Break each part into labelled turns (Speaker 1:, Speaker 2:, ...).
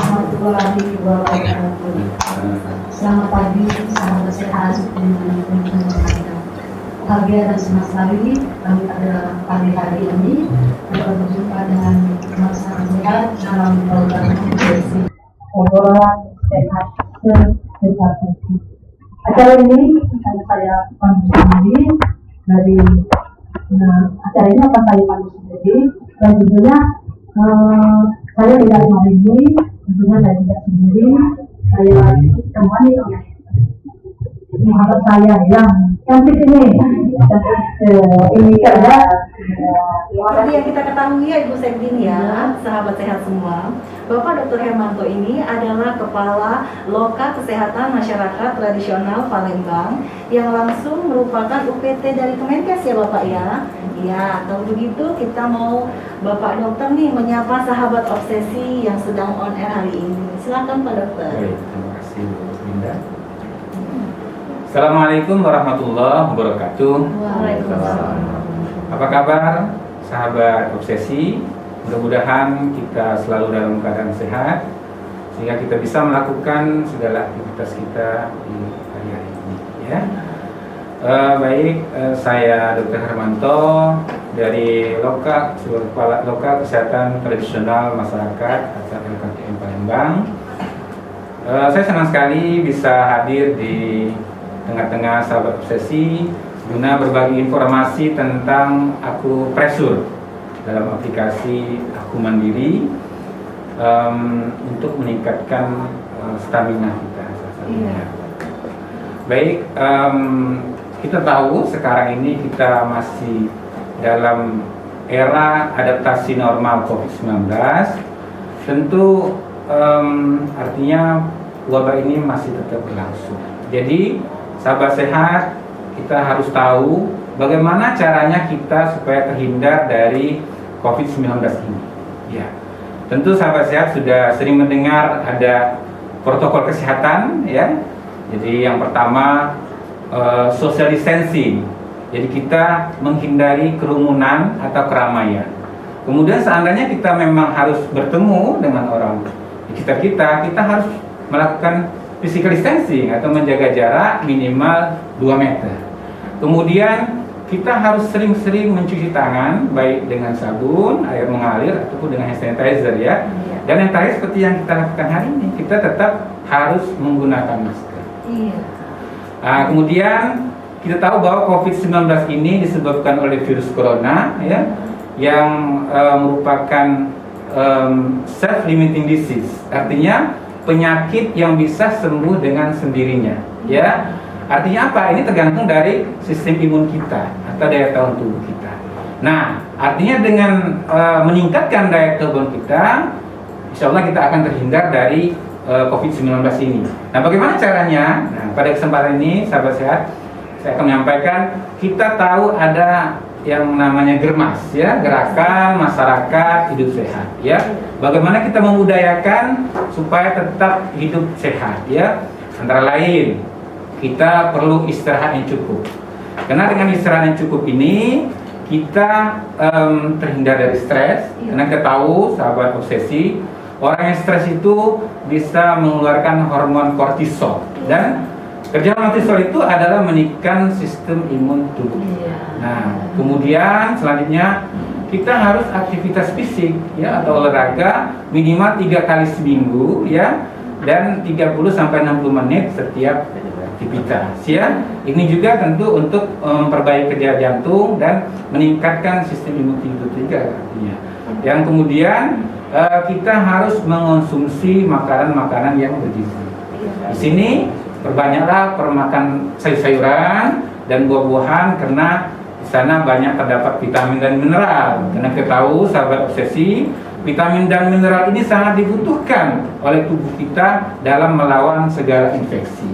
Speaker 1: warahmatullahi wabarakatuh. Selamat pagi, sahabat sehat bahagia dan senang sekali kami pada pagi hari ini dapat berjumpa dengan masyarakat sehat dalam program obrolan sehat sehari. Acara ini akan saya pandu sendiri dari acara ini akan saya pandu sendiri dan tentunya saya tidak hari ini tentunya saya tidak sendiri, saya ditemani oleh sahabat saya yang cantik ini kerja.
Speaker 2: Seperti yang kita ketahui ya Ibu Sekdin ya, sahabat sehat semua, Bapak Dr. Hermanto ini adalah Kepala Loka Kesehatan Masyarakat Tradisional Palembang yang langsung merupakan UPT dari Kemenkes ya Bapak ya. Ya, kalau begitu kita mau Bapak Dokter nih menyapa sahabat obsesi yang sedang on air hari ini. Silakan Pak Dokter.
Speaker 3: Baik, terima kasih Bu Linda. Assalamualaikum warahmatullahi wabarakatuh.
Speaker 2: Waalaikumsalam.
Speaker 3: Apa kabar sahabat obsesi? Mudah-mudahan kita selalu dalam keadaan sehat sehingga kita bisa melakukan segala aktivitas kita di hari-hari ini ya. Baik, saya Dr. Hermanto dari Loka Kesehatan Tradisional Masyarakat atau LKTM Palembang. Saya senang sekali bisa hadir di tengah-tengah sahabat obsesi guna berbagi informasi tentang akupresur dalam aplikasi Aku Mandiri untuk meningkatkan stamina kita.
Speaker 2: Iya.
Speaker 3: Baik, kita tahu sekarang ini kita masih dalam era adaptasi normal COVID-19. Tentu artinya wabah ini masih tetap berlangsung. Jadi sahabat sehat, kita harus tahu bagaimana caranya kita supaya terhindar dari COVID-19 ini. Ya, tentu sahabat sehat sudah sering mendengar ada protokol kesehatan, ya. Jadi yang pertama social distancing. Jadi kita menghindari kerumunan atau keramaian. Kemudian seandainya kita memang harus bertemu dengan orang di sekitar kita harus melakukan physical distancing atau menjaga jarak minimal 2 meter. Kemudian kita harus sering-sering mencuci tangan baik dengan sabun, air mengalir ataupun dengan hand sanitizer ya. Dan yang terakhir seperti yang kita lakukan hari ini, kita tetap harus menggunakan masker.
Speaker 2: Iya.
Speaker 3: Nah, kemudian kita tahu bahwa COVID-19 ini disebabkan oleh virus corona ya, yang merupakan self-limiting disease. Artinya penyakit yang bisa sembuh dengan sendirinya ya. Artinya apa? Ini tergantung dari sistem imun kita atau daya tahan tubuh kita. Nah, artinya dengan meningkatkan daya tahan kita, insya Allah kita akan terhindar dari COVID-19 ini. Nah, bagaimana caranya? Nah, pada kesempatan ini, sahabat sehat, saya akan menyampaikan, kita tahu ada yang namanya Germas, ya, Gerakan Masyarakat Hidup Sehat, ya. Bagaimana kita memudayakan supaya tetap hidup sehat, ya? Antara lain, kita perlu istirahat yang cukup. Karena dengan istirahat yang cukup ini, kita terhindar dari stres. Karena kita tahu, sahabat obsesi, orang yang stres itu bisa mengeluarkan hormon kortisol, dan kerja kortisol itu adalah meningkatkan sistem imun tubuh. Nah, kemudian selanjutnya kita harus aktivitas fisik ya atau olahraga minimal 3 kali seminggu ya, dan 30 sampai 60 menit setiap aktivitas ya. Ini juga tentu untuk memperbaiki kerja jantung dan meningkatkan sistem imun tubuh juga artinya. Yang kemudian kita harus mengonsumsi makanan-makanan yang bergizi. Di sini perbanyaklah permakan sayur-sayuran dan buah-buahan karena di sana banyak terdapat vitamin dan mineral. Karena kita tahu sahabat obsesi, vitamin dan mineral ini sangat dibutuhkan oleh tubuh kita dalam melawan segala infeksi.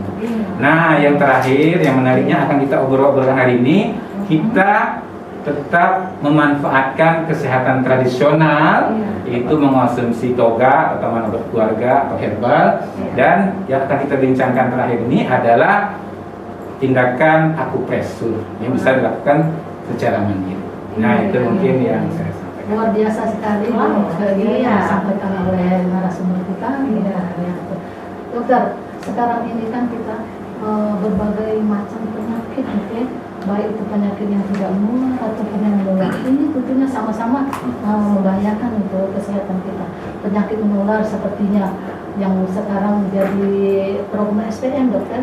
Speaker 3: Nah, yang terakhir yang menariknya akan kita obrol-obrolkan hari ini, kita tetap memanfaatkan kesehatan tradisional, yaitu mengonsumsi toga atau obat keluarga atau herbal, dan yang akan kita bincangkan terakhir ini adalah tindakan akupresur yang bisa dilakukan secara mandiri. Nah, itu mungkin yang saya sampaikan.
Speaker 1: luar biasa sekali yang disampaikan oleh narasumber kita. Dokter, sekarang ini kan kita berbagai macam penyakit, baik itu penyakit yang tidak menular ataupun yang menular, ini tentunya sama-sama membahayakan untuk kesehatan kita. Penyakit menular sepertinya yang sekarang menjadi program SPM, dokter,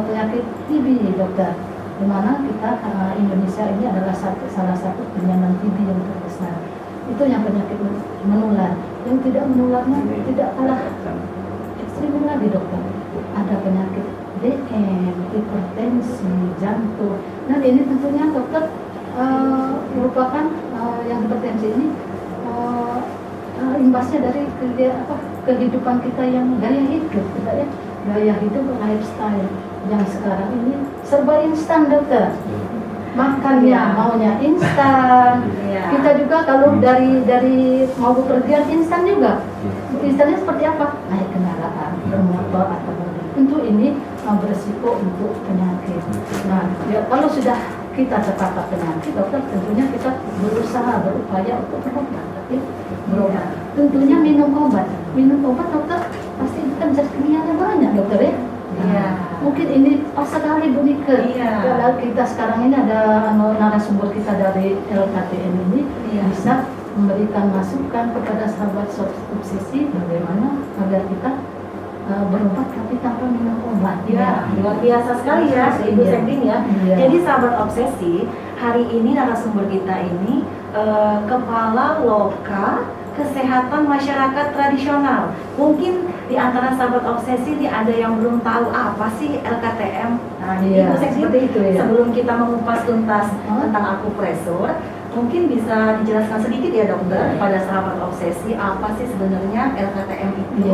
Speaker 1: penyakit TB, dokter, di mana kita Indonesia ini adalah salah satu penyandang TB yang terbesar. Itu yang penyakit menular. Yang tidak menularnya tidak kalah ekstrim lagi, dokter. Ada penyakit DM, hipertensi, jantung. Nah ini tentunya dokter merupakan yang hipertensi ini imbasnya dari kehidupan kita yang gaya hidup, ya, gaya hidup lifestyle yang sekarang ini serba instan, dokter. Makannya maunya instan. Kita juga kalau dari mau bepergian instan juga. Instannya seperti apa? Naik kendaraan, bermotor atau mobil. Tentu ini berisiko untuk penyakit. Nah, ya, kalau sudah kita terpapar penyakit, dokter, tentunya kita berusaha berupaya untuk berobat. Tentunya minum obat, dokter, pasti kan zat kimianya banyak, dokter, ya. Mungkin ini pas sekali Bu Nike. Kalau kita sekarang ini ada narasumber kita dari LKTM ini bisa memberikan masukan kepada sahabat obsesi bagaimana agar kita berobat tapi tanpa minum obat.
Speaker 2: Luar biasa sekali ya, Ibu Sepdin ya. Jadi sahabat obsesi, hari ini narasumber kita ini Kepala Loka Kesehatan Masyarakat Tradisional. Mungkin di antara sahabat obsesi ini ada yang belum tahu apa sih LKTM. Nah, Ibu Sepdin, sebelum kita mengupas tuntas tentang akupresur, mungkin bisa dijelaskan sedikit ya, dokter, pada sahabat obsesi apa sih sebenarnya LKTM itu?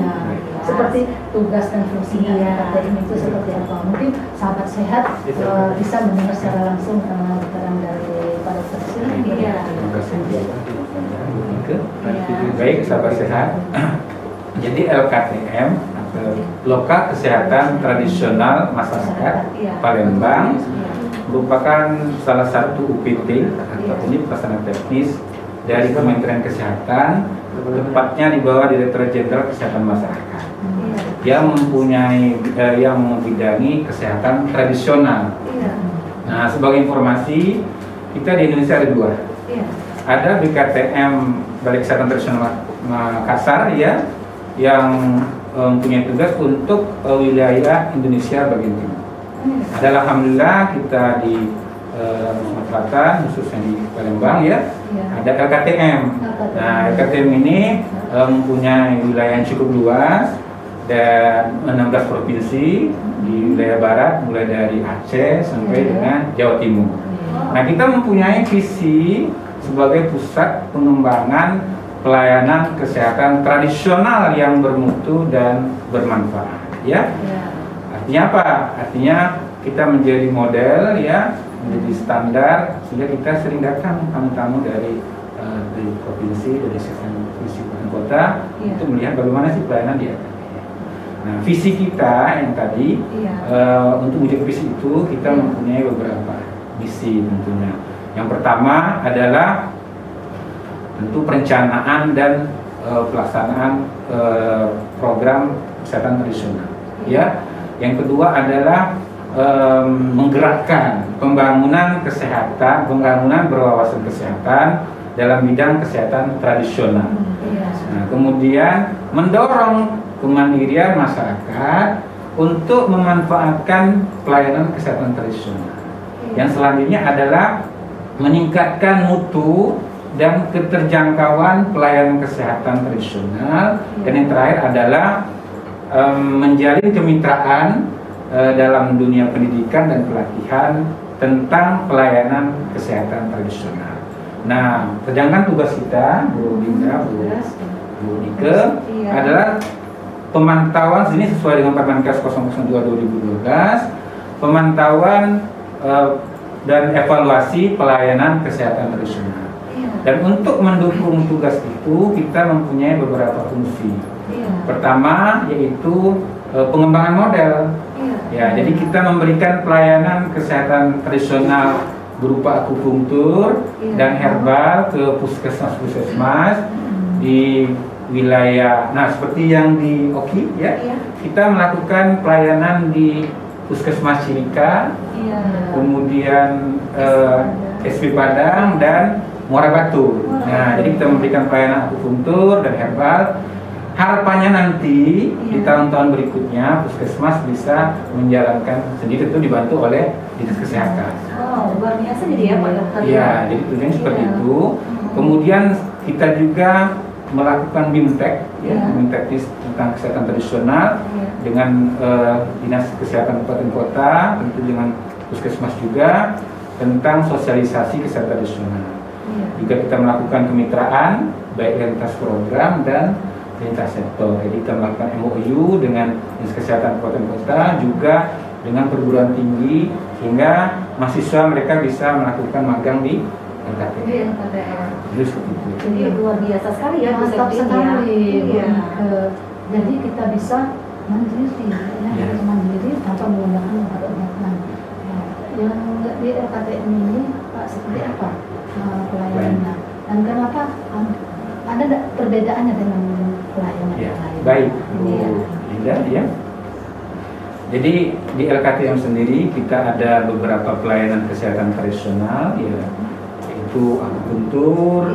Speaker 1: Seperti tugas dan fungsi LKTM itu seperti apa? Mungkin sahabat sehat bisa mendengar secara langsung keterangan dari Pak Dokter.
Speaker 3: Terima kasih. Baik, sahabat sehat. Jadi LKTM atau Loka Kesehatan Tradisional Masyarakat Palembang merupakan salah satu UPT atau unit pelaksana teknis dari Kementerian Kesehatan, tepatnya di bawah Direktorat Jenderal Kesehatan Masyarakat, yang mempunyai yang membidangi kesehatan tradisional. Nah, sebagai informasi, kita di Indonesia ada dua. Ada BKTM Balai Kesehatan Tradisional Makassar, ya, yang mempunyai tugas untuk wilayah Indonesia bagian timur. Adalah alhamdulillah kita di Sumatera Selatan, khususnya di Palembang, ya, ada LKTM. Nah, LKTM ini mempunyai wilayah yang cukup luas dan 16 provinsi di wilayah barat, mulai dari Aceh sampai dengan Jawa Timur. Nah, kita mempunyai visi sebagai pusat pengembangan pelayanan kesehatan tradisional yang bermutu dan bermanfaat, ya. Artinya apa? Artinya kita menjadi model, ya, menjadi standar, sehingga kita sering datang tamu-tamu dari provinsi, dari provinsi dan kota untuk melihat bagaimana sih pelayanan di LKTM. Nah, visi kita yang tadi untuk mencapai visi itu kita mempunyai beberapa misi tentunya. Yang pertama adalah tentu perencanaan dan pelaksanaan program kesehatan tradisional, ya. Yang kedua adalah menggerakkan pembangunan kesehatan, pembangunan berwawasan kesehatan dalam bidang kesehatan tradisional. Nah, kemudian mendorong kemandirian masyarakat untuk memanfaatkan pelayanan kesehatan tradisional. Yang selanjutnya adalah meningkatkan mutu dan keterjangkauan pelayanan kesehatan tradisional. Dan yang terakhir adalah menjalin kemitraan dalam dunia pendidikan dan pelatihan tentang pelayanan kesehatan tradisional. Nah, sedangkan tugas kita, Bu Dinda, Bu Nike, adalah pemantauan, ini sesuai dengan Permenkes 002/2012, pemantauan dan evaluasi pelayanan kesehatan tradisional. Dan untuk mendukung tugas itu, kita mempunyai beberapa fungsi. Pertama, yaitu pengembangan model. Ya, jadi kita memberikan pelayanan kesehatan tradisional berupa akupunktur dan herbal ke puskesmas-puskesmas di wilayah. Nah, seperti yang di Oki ya, kita melakukan pelayanan di Puskesmas Cilika, kemudian SP Padang dan Muara Batu. Nah, jadi kita memberikan pelayanan akupunktur dan herbal. Harapannya nanti di tahun-tahun berikutnya puskesmas bisa menjalankan sendiri, itu dibantu oleh dinas kesehatan.
Speaker 2: Oh, luar biasa jadi ya Pak Dokter.
Speaker 3: Ya, jadi tujuannya seperti itu. Kemudian kita juga melakukan BIMTEK, BIMTEK tentang kesehatan tradisional dengan dinas kesehatan kabupaten kota, tentu dengan puskesmas juga tentang sosialisasi kesehatan tradisional. Juga kita melakukan kemitraan baik lintas program dan lintas sektor. Jadi kita melakukan MOU dengan dinas kesehatan kabupaten kota, juga dengan perguruan tinggi, sehingga mahasiswa mereka bisa melakukan magang di LKTM. Jadi seperti itu.
Speaker 2: Jadi luar biasa sekali ya Bu
Speaker 1: Mantap
Speaker 2: Septi
Speaker 1: sekali.
Speaker 2: ya.
Speaker 1: Jadi kita bisa mandiri, harus mandiri tanpa menggunakan obat-obatan. Yang di LKTM ini Pak seperti apa pelayanannya? Dan kenapa ada perbedaannya dengan pelayanan yang lain?
Speaker 3: Baik, Bu Linda ya. Jadi di LKTM sendiri kita ada beberapa pelayanan kesehatan tradisional ya, yaitu akupunktur,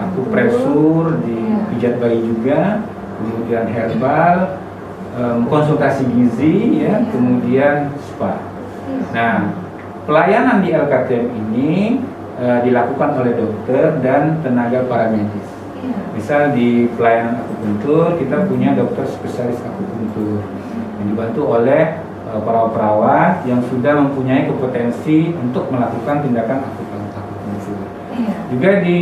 Speaker 3: akupresur, di pijat bayi juga, kemudian herbal, konsultasi gizi ya, kemudian spa. Nah, pelayanan di LKTM ini dilakukan oleh dokter dan tenaga paramedis. Misal di pelayanan akupunktur kita punya dokter spesialis akupunktur yang dibantu oleh perawat-perawat yang sudah mempunyai kompetensi untuk melakukan tindakan akupunktur. Juga di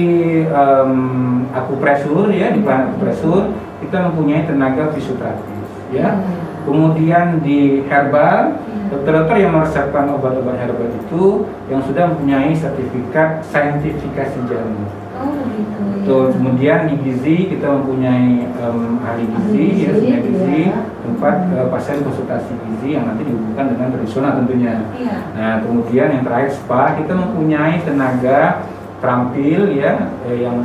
Speaker 3: akupresur ya, di pelayanan akupresur kita mempunyai tenaga fisioterapis ya. Kemudian di herbal, dokter-dokter yang meresepkan obat-obat herbal itu yang sudah mempunyai sertifikat saintifikasi jamu. Kemudian di gizi kita mempunyai ahli gizi, ya, gizi, tempat pasien konsultasi gizi yang nanti dihubungkan dengan tradisional tentunya. Nah, kemudian yang terakhir spa, kita mempunyai tenaga terampil ya yang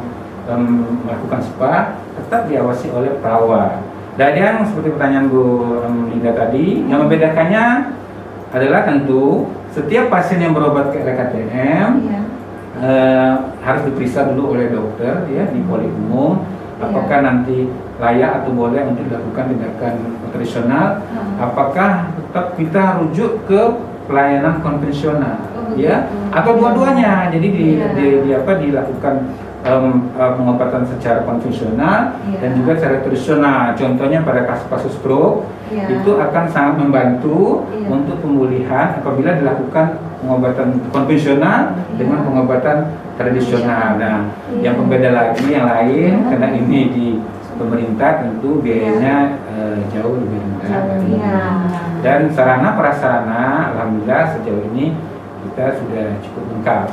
Speaker 3: melakukan spa, tetap diawasi oleh perawat. Dan yang seperti pertanyaan Bu Linda tadi, yang membedakannya adalah tentu setiap pasien yang berobat ke LKTM harus diperiksa dulu oleh dokter ya di poli umum, apakah nanti layak atau boleh untuk dilakukan tindakan tradisional, apakah tetap kita rujuk ke pelayanan konvensional ya, atau dua-duanya. Jadi dilakukan pengobatan secara konvensional dan juga secara tradisional. Contohnya pada kasus-kasus stroke itu akan sangat membantu untuk pemulihan apabila dilakukan pengobatan konvensional dengan pengobatan tradisional. Nah, yang pembeda lagi yang lain karena ini di pemerintah tentu biayanya jauh lebih rendah. Dan sarana prasarana alhamdulillah sejauh ini kita sudah cukup lengkap.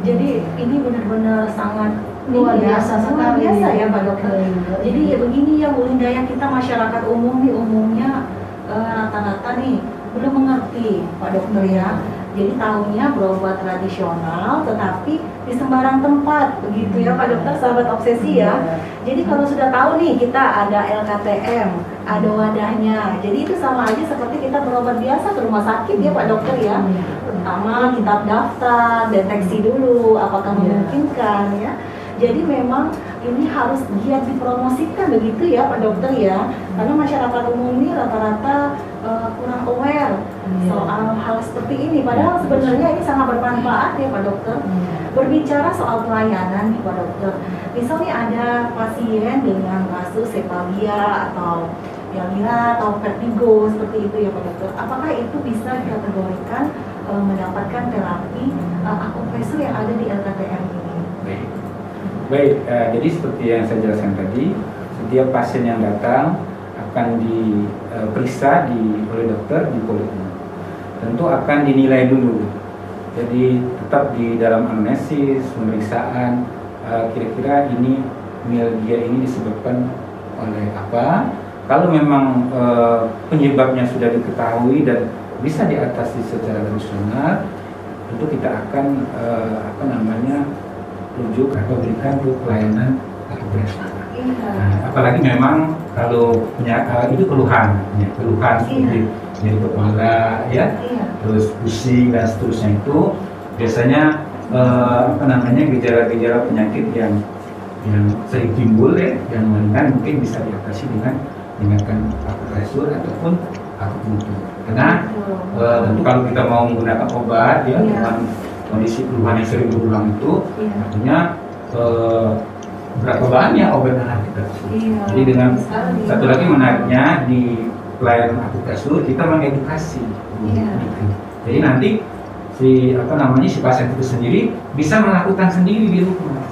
Speaker 2: Jadi ini benar-benar sangat
Speaker 1: luar biasa sekali
Speaker 2: ya Pak Dokter. Jadi ya begini ya Bu Linda, yang kita masyarakat umum nih umumnya rata-rata nih belum mengerti Pak Dokter ya. Jadi tahunya berobat tradisional tetapi di sembarang tempat begitu ya Pak Dokter, sahabat obsesi ya. Jadi kalau sudah tahu nih kita ada LKTM, ada wadahnya. Jadi itu sama aja seperti kita berobat biasa ke rumah sakit ya Pak Dokter ya. Pertama kita daftar, deteksi dulu apakah memungkinkan ya. Jadi memang ini harus giat dipromosikan begitu ya Pak Dokter ya. Karena masyarakat umum ini rata-rata kurang aware soal hal seperti ini. Padahal sebenarnya ini sangat bermanfaat ya Pak Dokter. Berbicara soal pelayanan nih Pak Dokter. Misalnya ada pasien dengan kasus sepalia atau Yamila atau vertigo seperti itu ya Pak Dokter. Apakah itu bisa dikategorikan mendapatkan terapi akupresur yang ada di LKTM ini?
Speaker 3: Baik, jadi seperti yang saya jelaskan tadi, setiap pasien yang datang akan diperiksa oleh dokter di poli umum. Tentu akan dinilai dulu. Jadi tetap di dalam anamnesis, pemeriksaan, kira-kira ini mialgia ini disebabkan oleh apa. Kalau memang penyebabnya sudah diketahui dan bisa diatasi secara tradisional, tentu kita akan apa namanya rujuk atau berikan ke pelayanan akupresur. Nah, apalagi memang kalau punya itu keluhan, ya, keluhan seperti nyeri kepala, ya, terus pusing dan seterusnya itu biasanya apa namanya gejala-gejala penyakit yang sering timbul, ya, yang ringan mungkin bisa diatasi dengan menggunakan akupresur ataupun akupunktur. Karena tentu kalau kita mau menggunakan obat, ya, dengan kondisi keluhan yang sering berulang itu, artinya berapa banyak obat yang harus kita kasih. Jadi dengan satu lagi menariknya di pelayanan akupresur kita mengedukasi. Gitu. Jadi nanti si pasien itu sendiri bisa melakukan sendiri di rumah.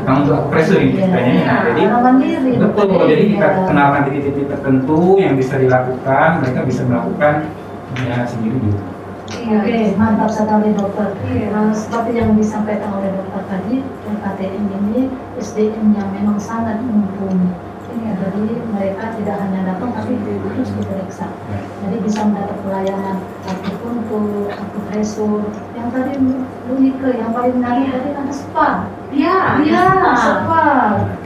Speaker 3: Bukan untuk akupresur ini ceritanya. Nah, jadi betul. Jadi kita kenalkan titik-titik tertentu yang bisa dilakukan, mereka bisa melakukan sendiri di rumah.
Speaker 1: Oke, mantap sekali dokter. Seperti yang disampaikan oleh dokter tadi, KTM ini SDM yang memang sangat mumpuni. Jadi mereka tidak hanya datang tapi terus diperiksa. Jadi bisa mendapat pelayanan akupunktur, akupresur. Yang tadi Bu Nike yang paling menarik tadi ada spa. Spa.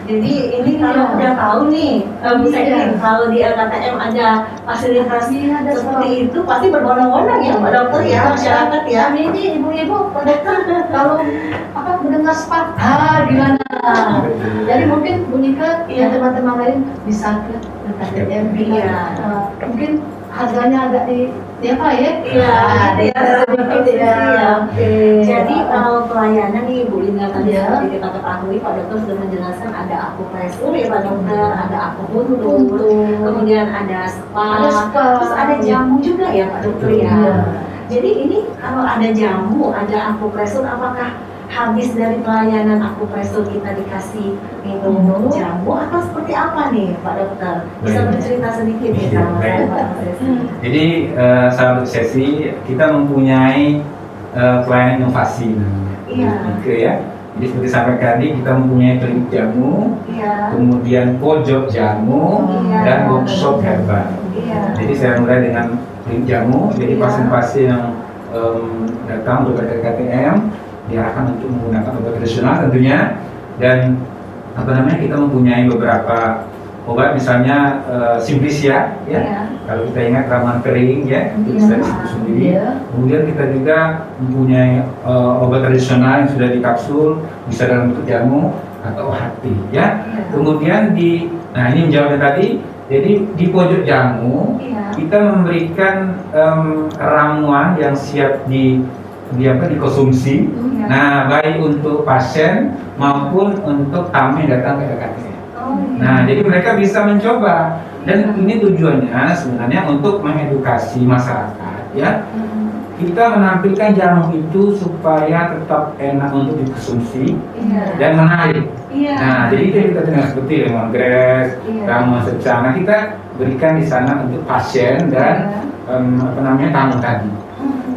Speaker 2: Jadi ini kalau udah tahu nih, misalnya kalau di LKTM ada fasilitas seperti itu pasti berbondong-bondong ya Pak Dokter ya, masyarakat ya.
Speaker 1: Ini ibu-ibu kalau mendengar spa, gimana? Jadi mungkin Bu Nike dan teman-teman lain bisa ke LKTM. Mungkin harganya agak
Speaker 2: Jadi kalau pelayanan nih Bu Lina tadi seperti kita ketahui Pak Dokter sudah menjelaskan ada akupresur ya Pak Dokter, ada akupunktur, kemudian ada spa, terus ada jamu juga ya Pak Dokter ya. Jadi ini kalau ada jamu, ada akupresur, apakah habis dari pelayanan akupresur kita dikasih minum jamu atau seperti apa nih Pak Dokter? Bisa bercerita sedikit ya sama saya Pak Dokter.
Speaker 3: Jadi sahabat sesi kita mempunyai pelayanan inovasi namanya. Ya. Jadi seperti sampai tadi kita mempunyai klinik jamu, kemudian pojok jamu, dan workshop herbal. Jadi saya mulai dengan klinik jamu. Jadi pasien-pasien yang datang berobat KTM diarahkan untuk menggunakan obat tradisional tentunya, dan kita mempunyai beberapa obat misalnya Simplicia ya. Kalau kita ingat ramuan kering ya, itu bisa disebut sendiri. Kemudian kita juga mempunyai obat tradisional yang sudah di kapsul, bisa dalam bentuk jamu atau OHT ya. Kemudian ini menjawab tadi. Jadi di pojok jamu kita memberikan ramuan yang siap dikonsumsi. Nah, baik untuk pasien maupun untuk tamu yang datang ke LKTM. Nah, jadi mereka bisa mencoba, dan ini tujuannya sebenarnya untuk mengedukasi masyarakat ya. Kita menampilkan jamu itu supaya tetap enak untuk dikonsumsi dan menarik. Nah, jadi itu kita dengar seperti lemongrass, ramuan secana kita berikan di sana untuk pasien dan tamu tadi.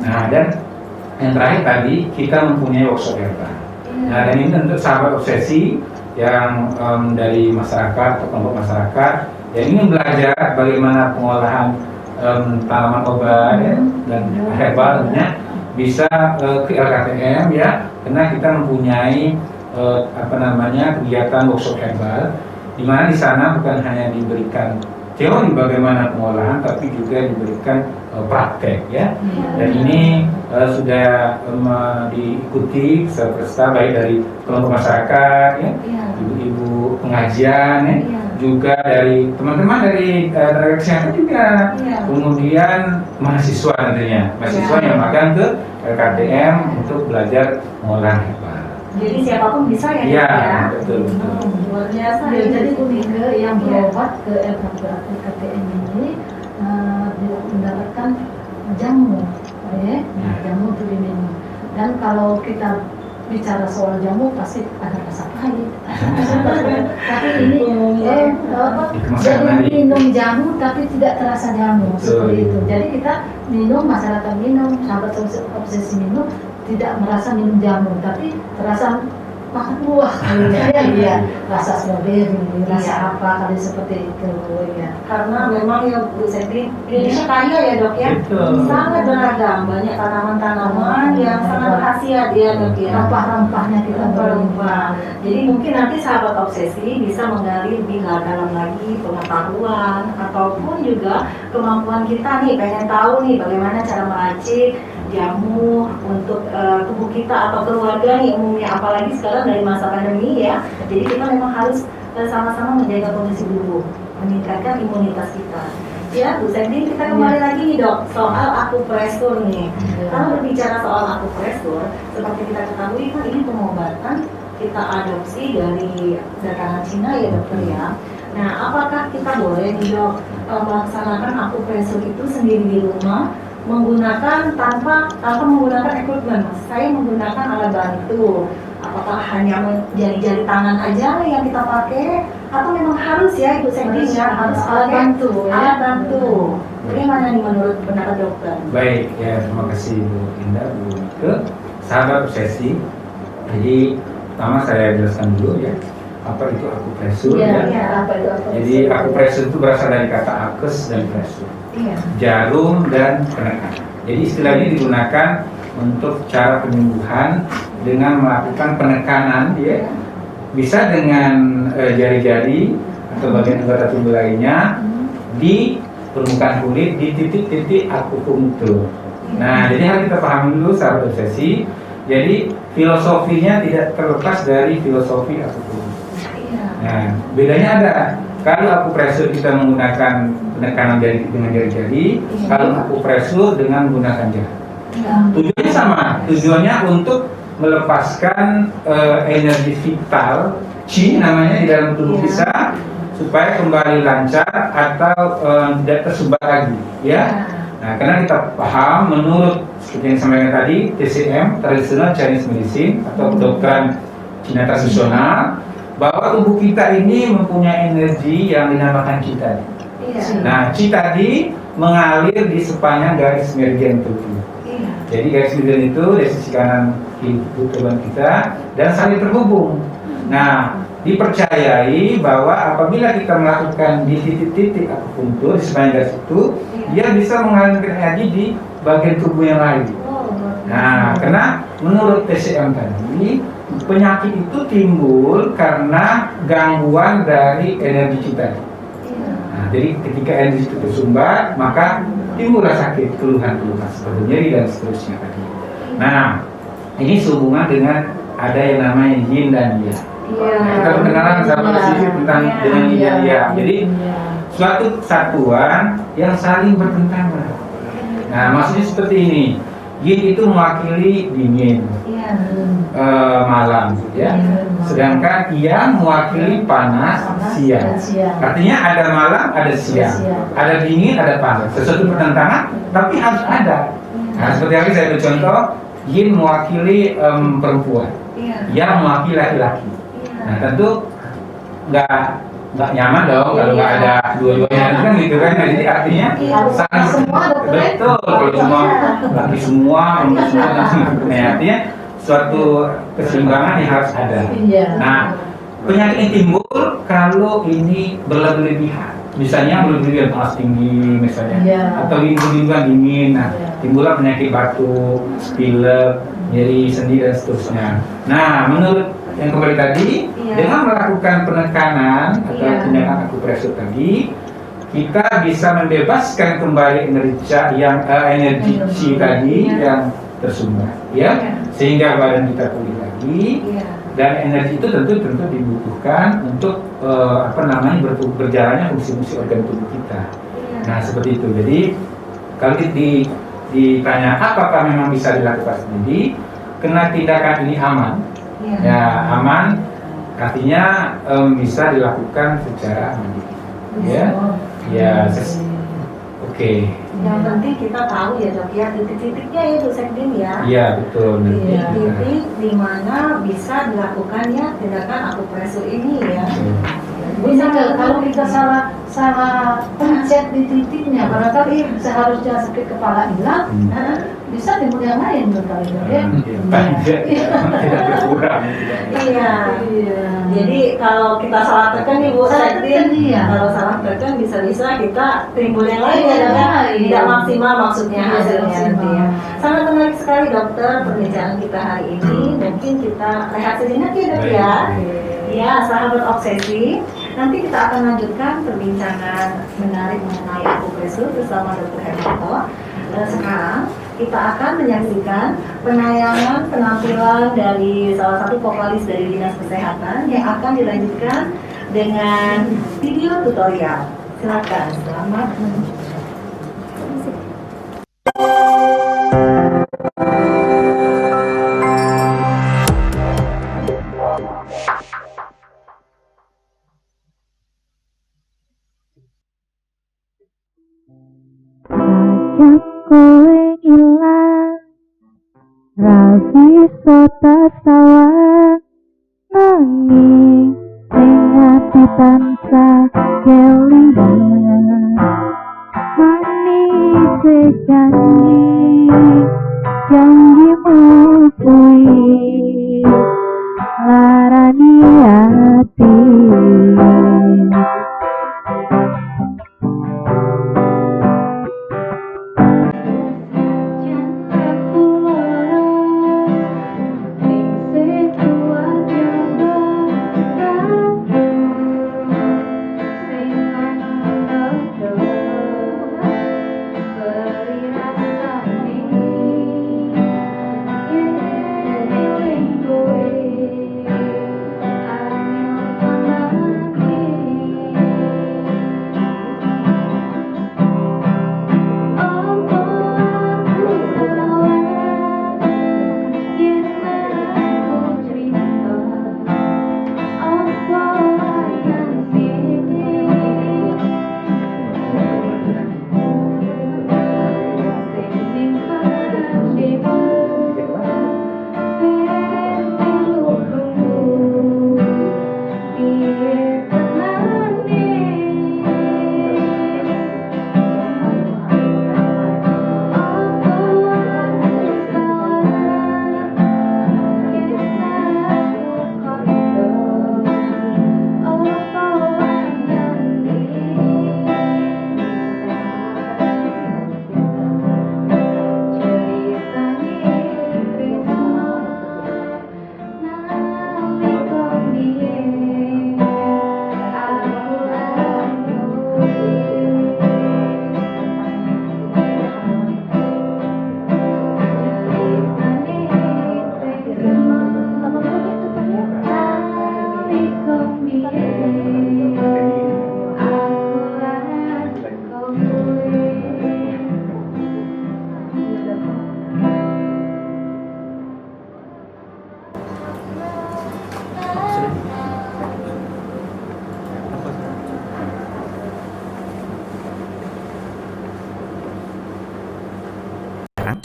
Speaker 3: Nah, dan yang terakhir tadi kita mempunyai workshop herbal. Nah, dan ini untuk sahabat obsesi yang dari masyarakat atau kelompok masyarakat yang ingin belajar bagaimana pengolahan tanaman obat dan herbal, tentunya bisa ke LKTM ya, karena kita mempunyai kegiatan workshop herbal, di mana di sana bukan hanya diberikan teori bagaimana pengolahan, tapi juga diberikan praktek ya. Dan ini sudah diikuti serta baik dari kelompok masyarakat ya, ibu-ibu pengajian ya, juga dari teman-teman dari tenaga kesehatan juga, kemudian mahasiswa tentunya, mahasiswa yang magang ke LKTM untuk belajar pengolahan herbal.
Speaker 2: Jadi siapapun bisa ya?
Speaker 3: Iya, betul.
Speaker 2: Luar biasa.
Speaker 1: Jadi Bu Nike yang berobat ke LKTM ini mendapatkan jamu, jamu untuk diminum. Dan kalau kita bicara soal jamu pasti ada rasa pahit. Tapi ini jadi minum jamu tapi tidak terasa jamu seperti itu. Jadi kita minum, masyarakat minum, sahabat obsesi minum, tidak merasa minum jamu, tapi terasa makan buah kali ya, iya, rasa strawberry, rasa
Speaker 2: Iya.
Speaker 1: apa kali seperti itu ya.
Speaker 2: Karena memang ya Bu Septi, Indonesia kaya ya dok ya,
Speaker 3: Betul.
Speaker 2: sangat beragam, banyak tanaman-tanaman yang sangat berkhasiat ya dok ya.
Speaker 1: Rempah-rempahnya kita
Speaker 2: Rempah-rempah. Jadi mungkin nanti sahabat obsesi bisa menggali lebih dalam lagi pengetahuan ataupun juga kemampuan kita nih, pengen tahu nih bagaimana cara meracik jamu untuk tubuh kita atau keluarga nih umumnya, apalagi sekarang dari masa pandemi ya. Jadi kita memang harus sama-sama menjaga kondisi tubuh, meningkatkan imunitas kita. Ya, Bu Septi, kita kembali lagi nih dok soal akupresur nih. Kalau berbicara soal akupresur, seperti kita ketahui kan ini pengobatan kita adopsi dari datangan Cina ya dokter ya. Nah, apakah kita boleh nih dok melaksanakan akupresur itu sendiri di rumah menggunakan tanpa menggunakan equipment? Saya menggunakan alat bantu. Apakah hanya jari-jari tangan aja yang kita pakai atau memang harus ya Ibu Septi ya harus
Speaker 1: alat
Speaker 2: pakai
Speaker 1: bantu ya.
Speaker 2: alat bantu? Bagaimana nih menurut pendapat dokter?
Speaker 3: Baik, ya terima kasih Bu Indah, Bu Mike, sahabat obsesi. Jadi pertama saya jelaskan dulu ya, apa itu akupresur
Speaker 1: Iya,
Speaker 3: ya.
Speaker 1: iya, apa itu akupresur?
Speaker 3: Jadi akupresur itu berasal dari kata akes dan presur,
Speaker 2: Iya.
Speaker 3: jarum dan penekan. Jadi istilah ini digunakan untuk cara penyembuhan dengan melakukan penekanan ya, bisa dengan jari-jari atau bagian anggota tubuh lainnya di permukaan kulit di titik-titik akupunktur. Nah, jadi harus kita pahami dulu sahabat obsesi. Jadi filosofinya tidak terlepas dari filosofi akupunktur.
Speaker 2: Iya.
Speaker 3: Nah, bedanya ada. Kalau akupresur kita menggunakan penekanan jari dengan jari-jari, kalau akupresur dengan menggunakan jari.
Speaker 2: Iya.
Speaker 3: Tujuannya sama. Tujuannya untuk melepaskan energi vital, chi namanya di dalam tubuh
Speaker 2: Iya.
Speaker 3: kita, supaya kembali lancar atau tidak tersumbat lagi. Ya. Nah, karena kita paham menurut seperti yang sampaikan tadi, TCM (Traditional Chinese Medicine) atau kedokteran Cina tradisional, bahwa tubuh kita ini mempunyai energi yang dinamakan Qi tadi.
Speaker 2: Iya.
Speaker 3: Nah, Qi tadi mengalir di sepanjang garis meridian tubuh.
Speaker 2: Iya.
Speaker 3: Jadi garis meridian itu dari sisi kanan tubuh kita dan saling terhubung. Nah, dipercayai bahwa apabila kita melakukan di titik-titik akupunktur di sepanjang garis itu, dia bisa mengalirkan energi di bagian tubuh yang lain. Nah, karena menurut TCM tadi, penyakit itu timbul karena gangguan dari energi kita. Nah, jadi ketika energi itu tersumbat, maka timbullah sakit, keluhan-keluhan seperti nyeri dan seterusnya tadi. Nah, ini sehubungan dengan ada yang namanya yin dan yang. Nah, kita perkenalan sama sisi tentang dengan yin dan yang. Jadi suatu kesatuan yang saling bertentangan. Nah, maksudnya seperti ini. Yin itu mewakili dingin, malam, ya. Sedangkan yang mewakili panas, siang. Artinya ada malam, ada siang, ada dingin, ada panas. Sesuatu pertentangan, tapi harus ada. Nah, seperti yang saya beri contoh, yin mewakili perempuan, yang mewakili laki-laki. Nah, tentu nggak nyaman dong kalau nggak ada dua-duanya, kan gitu kan. Jadi artinya sangat betul kalau cuma laki semua, perempuan semua. Nah, artinya suatu keseimbangan yang harus ada. Nah, penyakit ini timbul kalau ini berlebihan. Misalnya berlebihan panas tinggi misalnya, atau lingkungan dingin. Nah, timbullah penyakit batuk, pilek, nyeri sendi dan seterusnya. Nah, menurut yang kembali tadi, dengan melakukan penekanan atau tindakan akupresur tadi, kita bisa membebaskan kembali energi Qi tadi yang tersumbat, ya, sehingga badan kita pulih lagi. Dan energi itu tentu dibutuhkan untuk berjalannya fungsi-fungsi organ tubuh kita. Nah, seperti itu. Jadi kalau ditanya apakah memang bisa dilakukan sendiri, karena tindakan ini aman. Ya, aman artinya bisa dilakukan secara mandiri. Ya, oke.
Speaker 2: Yang penting kita tahu ya dok ya, titik-titiknya itu sekdim ya.
Speaker 3: Iya, betul.
Speaker 2: Titik di mana bisa dilakukannya tindakan akupresur ini ya.
Speaker 1: Bisa kalau kita salah salah pencet di titiknya, barangkali seharusnya sakit kepala hilang, bisa timbul yang lain barangkali ya.
Speaker 3: Tidak berkurang.
Speaker 2: Iya.
Speaker 1: Iya.
Speaker 2: Jadi kalau kita salah tekan nih Bu
Speaker 1: Salah tekan,
Speaker 2: Sekdin,
Speaker 1: iya.
Speaker 2: kalau salah tekan bisa-bisa kita timbul yang lain
Speaker 1: Iya,
Speaker 2: ya dok ya.
Speaker 1: iya.
Speaker 2: Tidak maksimal maksudnya
Speaker 1: Iya,
Speaker 2: hasilnya
Speaker 1: maksimal.
Speaker 2: nanti ya. Sangat menarik sekali dokter perbincangan kita hari ini. Mungkin kita rehat sejenak ya dok ya. Ya sahabat obsesi. Nanti kita akan lanjutkan perbincangan menarik mengenai akupresur bersama Dr. Hermanto. Sekarang kita akan menyaksikan penayangan penampilan dari salah satu vokalis dari Dinas Kesehatan yang akan dilanjutkan dengan video tutorial. Silakan, selamat menonton.
Speaker 4: Ajak kowe ilang Rabi sota sawang Nanging ing tansah kelingan Manis janjimu kuwi larani hati.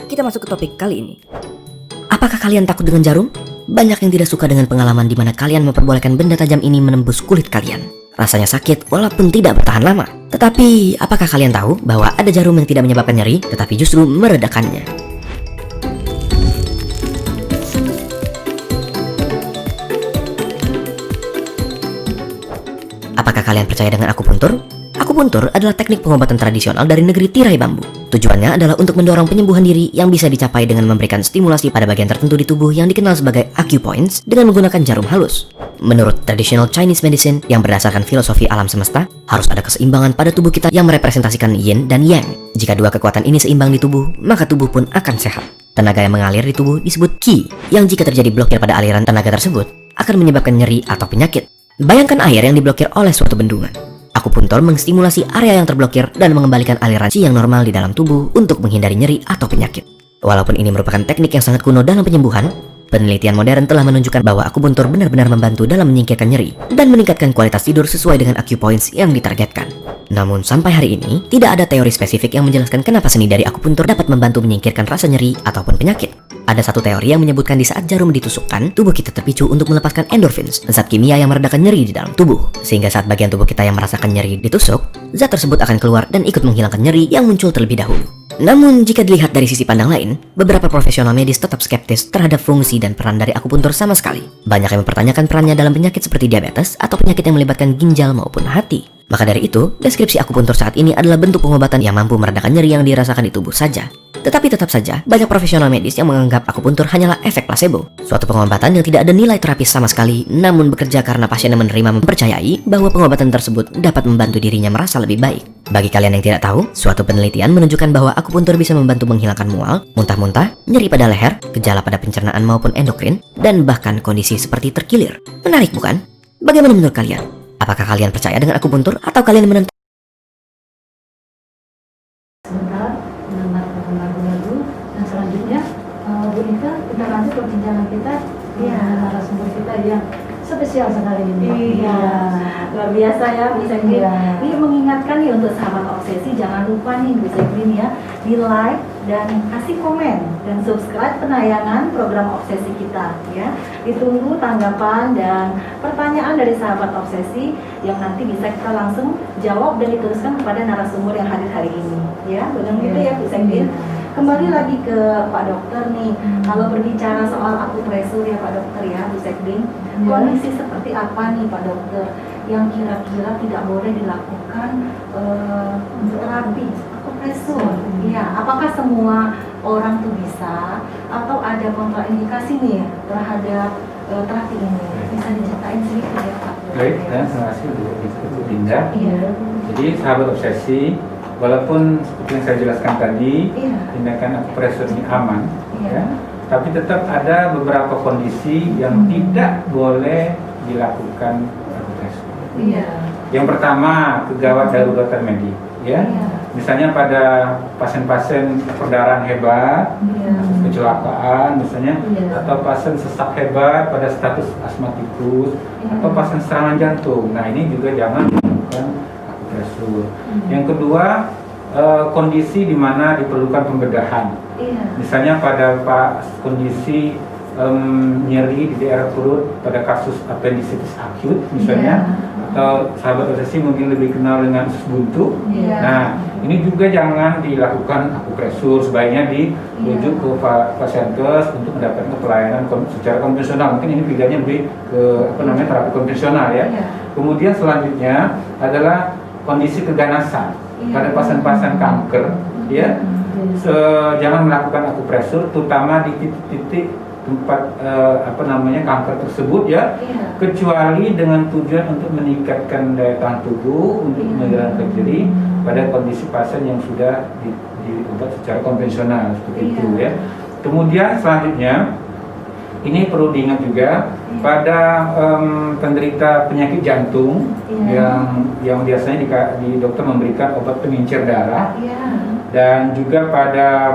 Speaker 5: Kita masuk ke topik kali ini. Apakah kalian takut dengan jarum? Banyak yang tidak suka dengan pengalaman di mana kalian memperbolehkan benda tajam ini menembus kulit kalian. Rasanya sakit walaupun tidak bertahan lama. Tetapi, apakah kalian tahu bahwa ada jarum yang tidak menyebabkan nyeri, tetapi justru meredakannya? Apakah kalian percaya dengan akupuntur? Akupuntur adalah teknik pengobatan tradisional dari negeri tirai bambu. Tujuannya adalah untuk mendorong penyembuhan diri yang bisa dicapai dengan memberikan stimulasi pada bagian tertentu di tubuh yang dikenal sebagai acupoints dengan menggunakan jarum halus. Menurut traditional Chinese medicine yang berdasarkan filosofi alam semesta, harus ada keseimbangan pada tubuh kita yang merepresentasikan yin dan yang. Jika dua kekuatan ini seimbang di tubuh, maka tubuh pun akan sehat. Tenaga yang mengalir di tubuh disebut qi, yang jika terjadi blokir pada aliran tenaga tersebut, akan menyebabkan nyeri atau penyakit. Bayangkan air yang diblokir oleh suatu bendungan. Akupuntur mengstimulasi area yang terblokir dan mengembalikan aliran qi yang normal di dalam tubuh untuk menghindari nyeri atau penyakit. Walaupun ini merupakan teknik yang sangat kuno dalam penyembuhan, Penelitian modern telah menunjukkan bahwa akupuntur benar-benar membantu dalam menyingkirkan nyeri dan meningkatkan kualitas tidur sesuai dengan acupoints yang ditargetkan. Namun sampai hari ini, tidak ada teori spesifik yang menjelaskan kenapa seni dari akupuntur dapat membantu menyingkirkan rasa nyeri ataupun penyakit. Ada satu teori yang menyebutkan di saat jarum ditusukkan, tubuh kita terpicu untuk melepaskan endorphins, zat kimia yang meredakan nyeri di dalam tubuh. Sehingga saat bagian tubuh kita yang merasakan nyeri ditusuk, zat tersebut akan keluar dan ikut menghilangkan nyeri yang muncul terlebih dahulu. Namun, jika dilihat dari sisi pandang lain, beberapa profesional medis tetap skeptis terhadap fungsi dan peran dari akupuntur sama sekali. Banyak yang mempertanyakan perannya dalam penyakit seperti diabetes atau penyakit yang melibatkan ginjal maupun hati. Maka dari itu, deskripsi akupuntur saat ini adalah bentuk pengobatan yang mampu meredakan nyeri yang dirasakan di tubuh saja. Tetapi tetap saja, banyak profesional medis yang menganggap akupuntur hanyalah efek placebo, suatu pengobatan yang tidak ada nilai terapis sama sekali, namun bekerja karena pasien yang menerima mempercayai bahwa pengobatan tersebut dapat membantu dirinya merasa lebih baik. Bagi kalian yang tidak tahu, suatu penelitian menunjukkan bahwa akupuntur bisa membantu menghilangkan mual, muntah-muntah, nyeri pada leher, gejala pada pencernaan maupun endokrin, dan bahkan kondisi seperti terkilir. Menarik bukan? Bagaimana menurut kalian? Apakah kalian percaya dengan akupuntur atau kalian menentang?
Speaker 1: Sebentar, mendengarkan lagu-lagu dan selanjutnya Bu Inka, kita lanjut perbincangan kita dengan narasumber kita yang spesial sekali ini.
Speaker 2: Iya, luar biasa ya Bu Segrin.
Speaker 1: Iya.
Speaker 2: Ini mengingatkan nih untuk sahabat obsesi, jangan lupa nih Bu Segrin ya, di like dan kasih komen dan subscribe penayangan program obsesi kita ya. Ditunggu tanggapan dan pertanyaan dari sahabat obsesi yang nanti bisa kita langsung jawab dan diteruskan kepada narasumber yang hadir hari ini ya. Benar gitu ya Bu Segrin. Kembali lagi ke Pak Dokter nih, kalau berbicara soal akupresur ya Pak Dokter ya, Bu Sekdin, kondisi seperti apa nih Pak Dokter yang kira-kira tidak boleh dilakukan untuk terapi akupresur? Ya, apakah semua orang tuh bisa atau ada kontraindikasi nih terhadap terapi ini? Bisa diceritain sedikit ya Pak?
Speaker 3: Baik, dan terima kasih Bu Dinda.
Speaker 2: Iya.
Speaker 3: Jadi sahabat obsesi, walaupun seperti yang saya jelaskan tadi,
Speaker 2: Iya.
Speaker 3: tindakan akupresur ini aman,
Speaker 2: Iya.
Speaker 3: ya, tapi tetap ada beberapa kondisi yang tidak boleh dilakukan akupresur.
Speaker 2: Iya.
Speaker 3: Yang pertama, kegawat daruratan medik, ya.
Speaker 2: Iya.
Speaker 3: Misalnya pada pasien-pasien perdarahan hebat,
Speaker 2: Iya.
Speaker 3: kecelakaan misalnya,
Speaker 1: Iya.
Speaker 3: atau pasien sesak hebat pada status asmatikus, atau pasien serangan jantung. Nah, ini juga jangan melakukan akupresur. Yang kedua, kondisi di mana diperlukan pembedahan.
Speaker 2: Iya.
Speaker 3: Misalnya pada kondisi nyeri di daerah perut pada kasus appendicitis akut misalnya, atau sahabat obsesi mungkin lebih kenal dengan usus buntu.
Speaker 2: Iya.
Speaker 3: Nah, ini juga jangan dilakukan akupresur, sebaiknya dirujuk ke Pasienkes untuk mendapatkan pelayanan secara konvensional. Mungkin ini pilihannya lebih ke terapi konvensional ya.
Speaker 2: Iya.
Speaker 3: Kemudian selanjutnya adalah kondisi keganasan pada pasien-pasien kanker, ya. Jangan melakukan akupresur, terutama di titik-titik tempat kanker tersebut ya, kecuali dengan tujuan untuk meningkatkan daya tahan tubuh untuk menghilangkan nyeri pada kondisi pasien yang sudah diobat secara konvensional seperti itu ya. Kemudian selanjutnya ini perlu diingat juga pada penderita penyakit jantung yang biasanya di dokter memberikan obat pengencer darah. Dan juga pada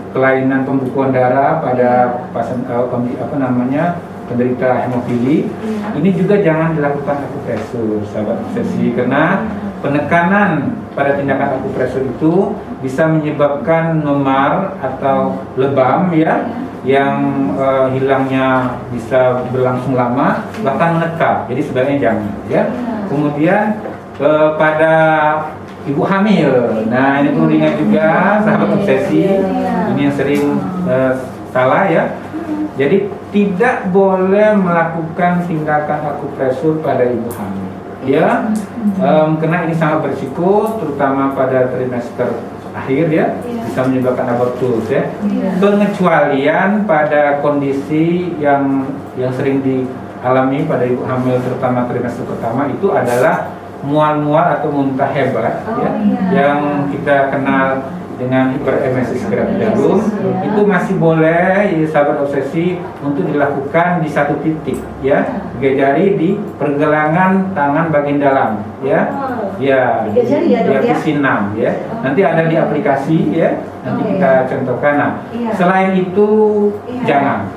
Speaker 3: kelainan pembekuan darah pada pasien penderita hemofili, ini juga jangan dilakukan akupresur, sahabat obsesi, karena penekanan pada tindakan akupresur itu bisa menyebabkan memar atau lebam ya, yang hilangnya bisa berlangsung lama bahkan menetap. Jadi sebaiknya jangan ya. Kemudian pada ibu hamil, nah ini perlu diingat juga sahabat obsesi, ini yang sering salah ya. Jadi tidak boleh melakukan tindakan akupresur pada ibu hamil, ya, karena ini sangat berisiko, terutama pada trimester akhir ya, bisa menyebabkan abortus ya. Pengecualian pada kondisi yang sering dialami pada ibu hamil, terutama trimester pertama, itu adalah mual-mual atau muntah hebat yang kita kenal dengan hiperemesis gerak jarum. Itu masih boleh ya, sahabat obsesi, untuk dilakukan di satu titik ya, 3 jari di pergelangan tangan bagian dalam ya. Ya,
Speaker 2: 3 jari ya dok ya?
Speaker 3: Visi 6 ya. Nanti ada di aplikasi ya, nanti kita contohkan. Nah, selain itu jangan.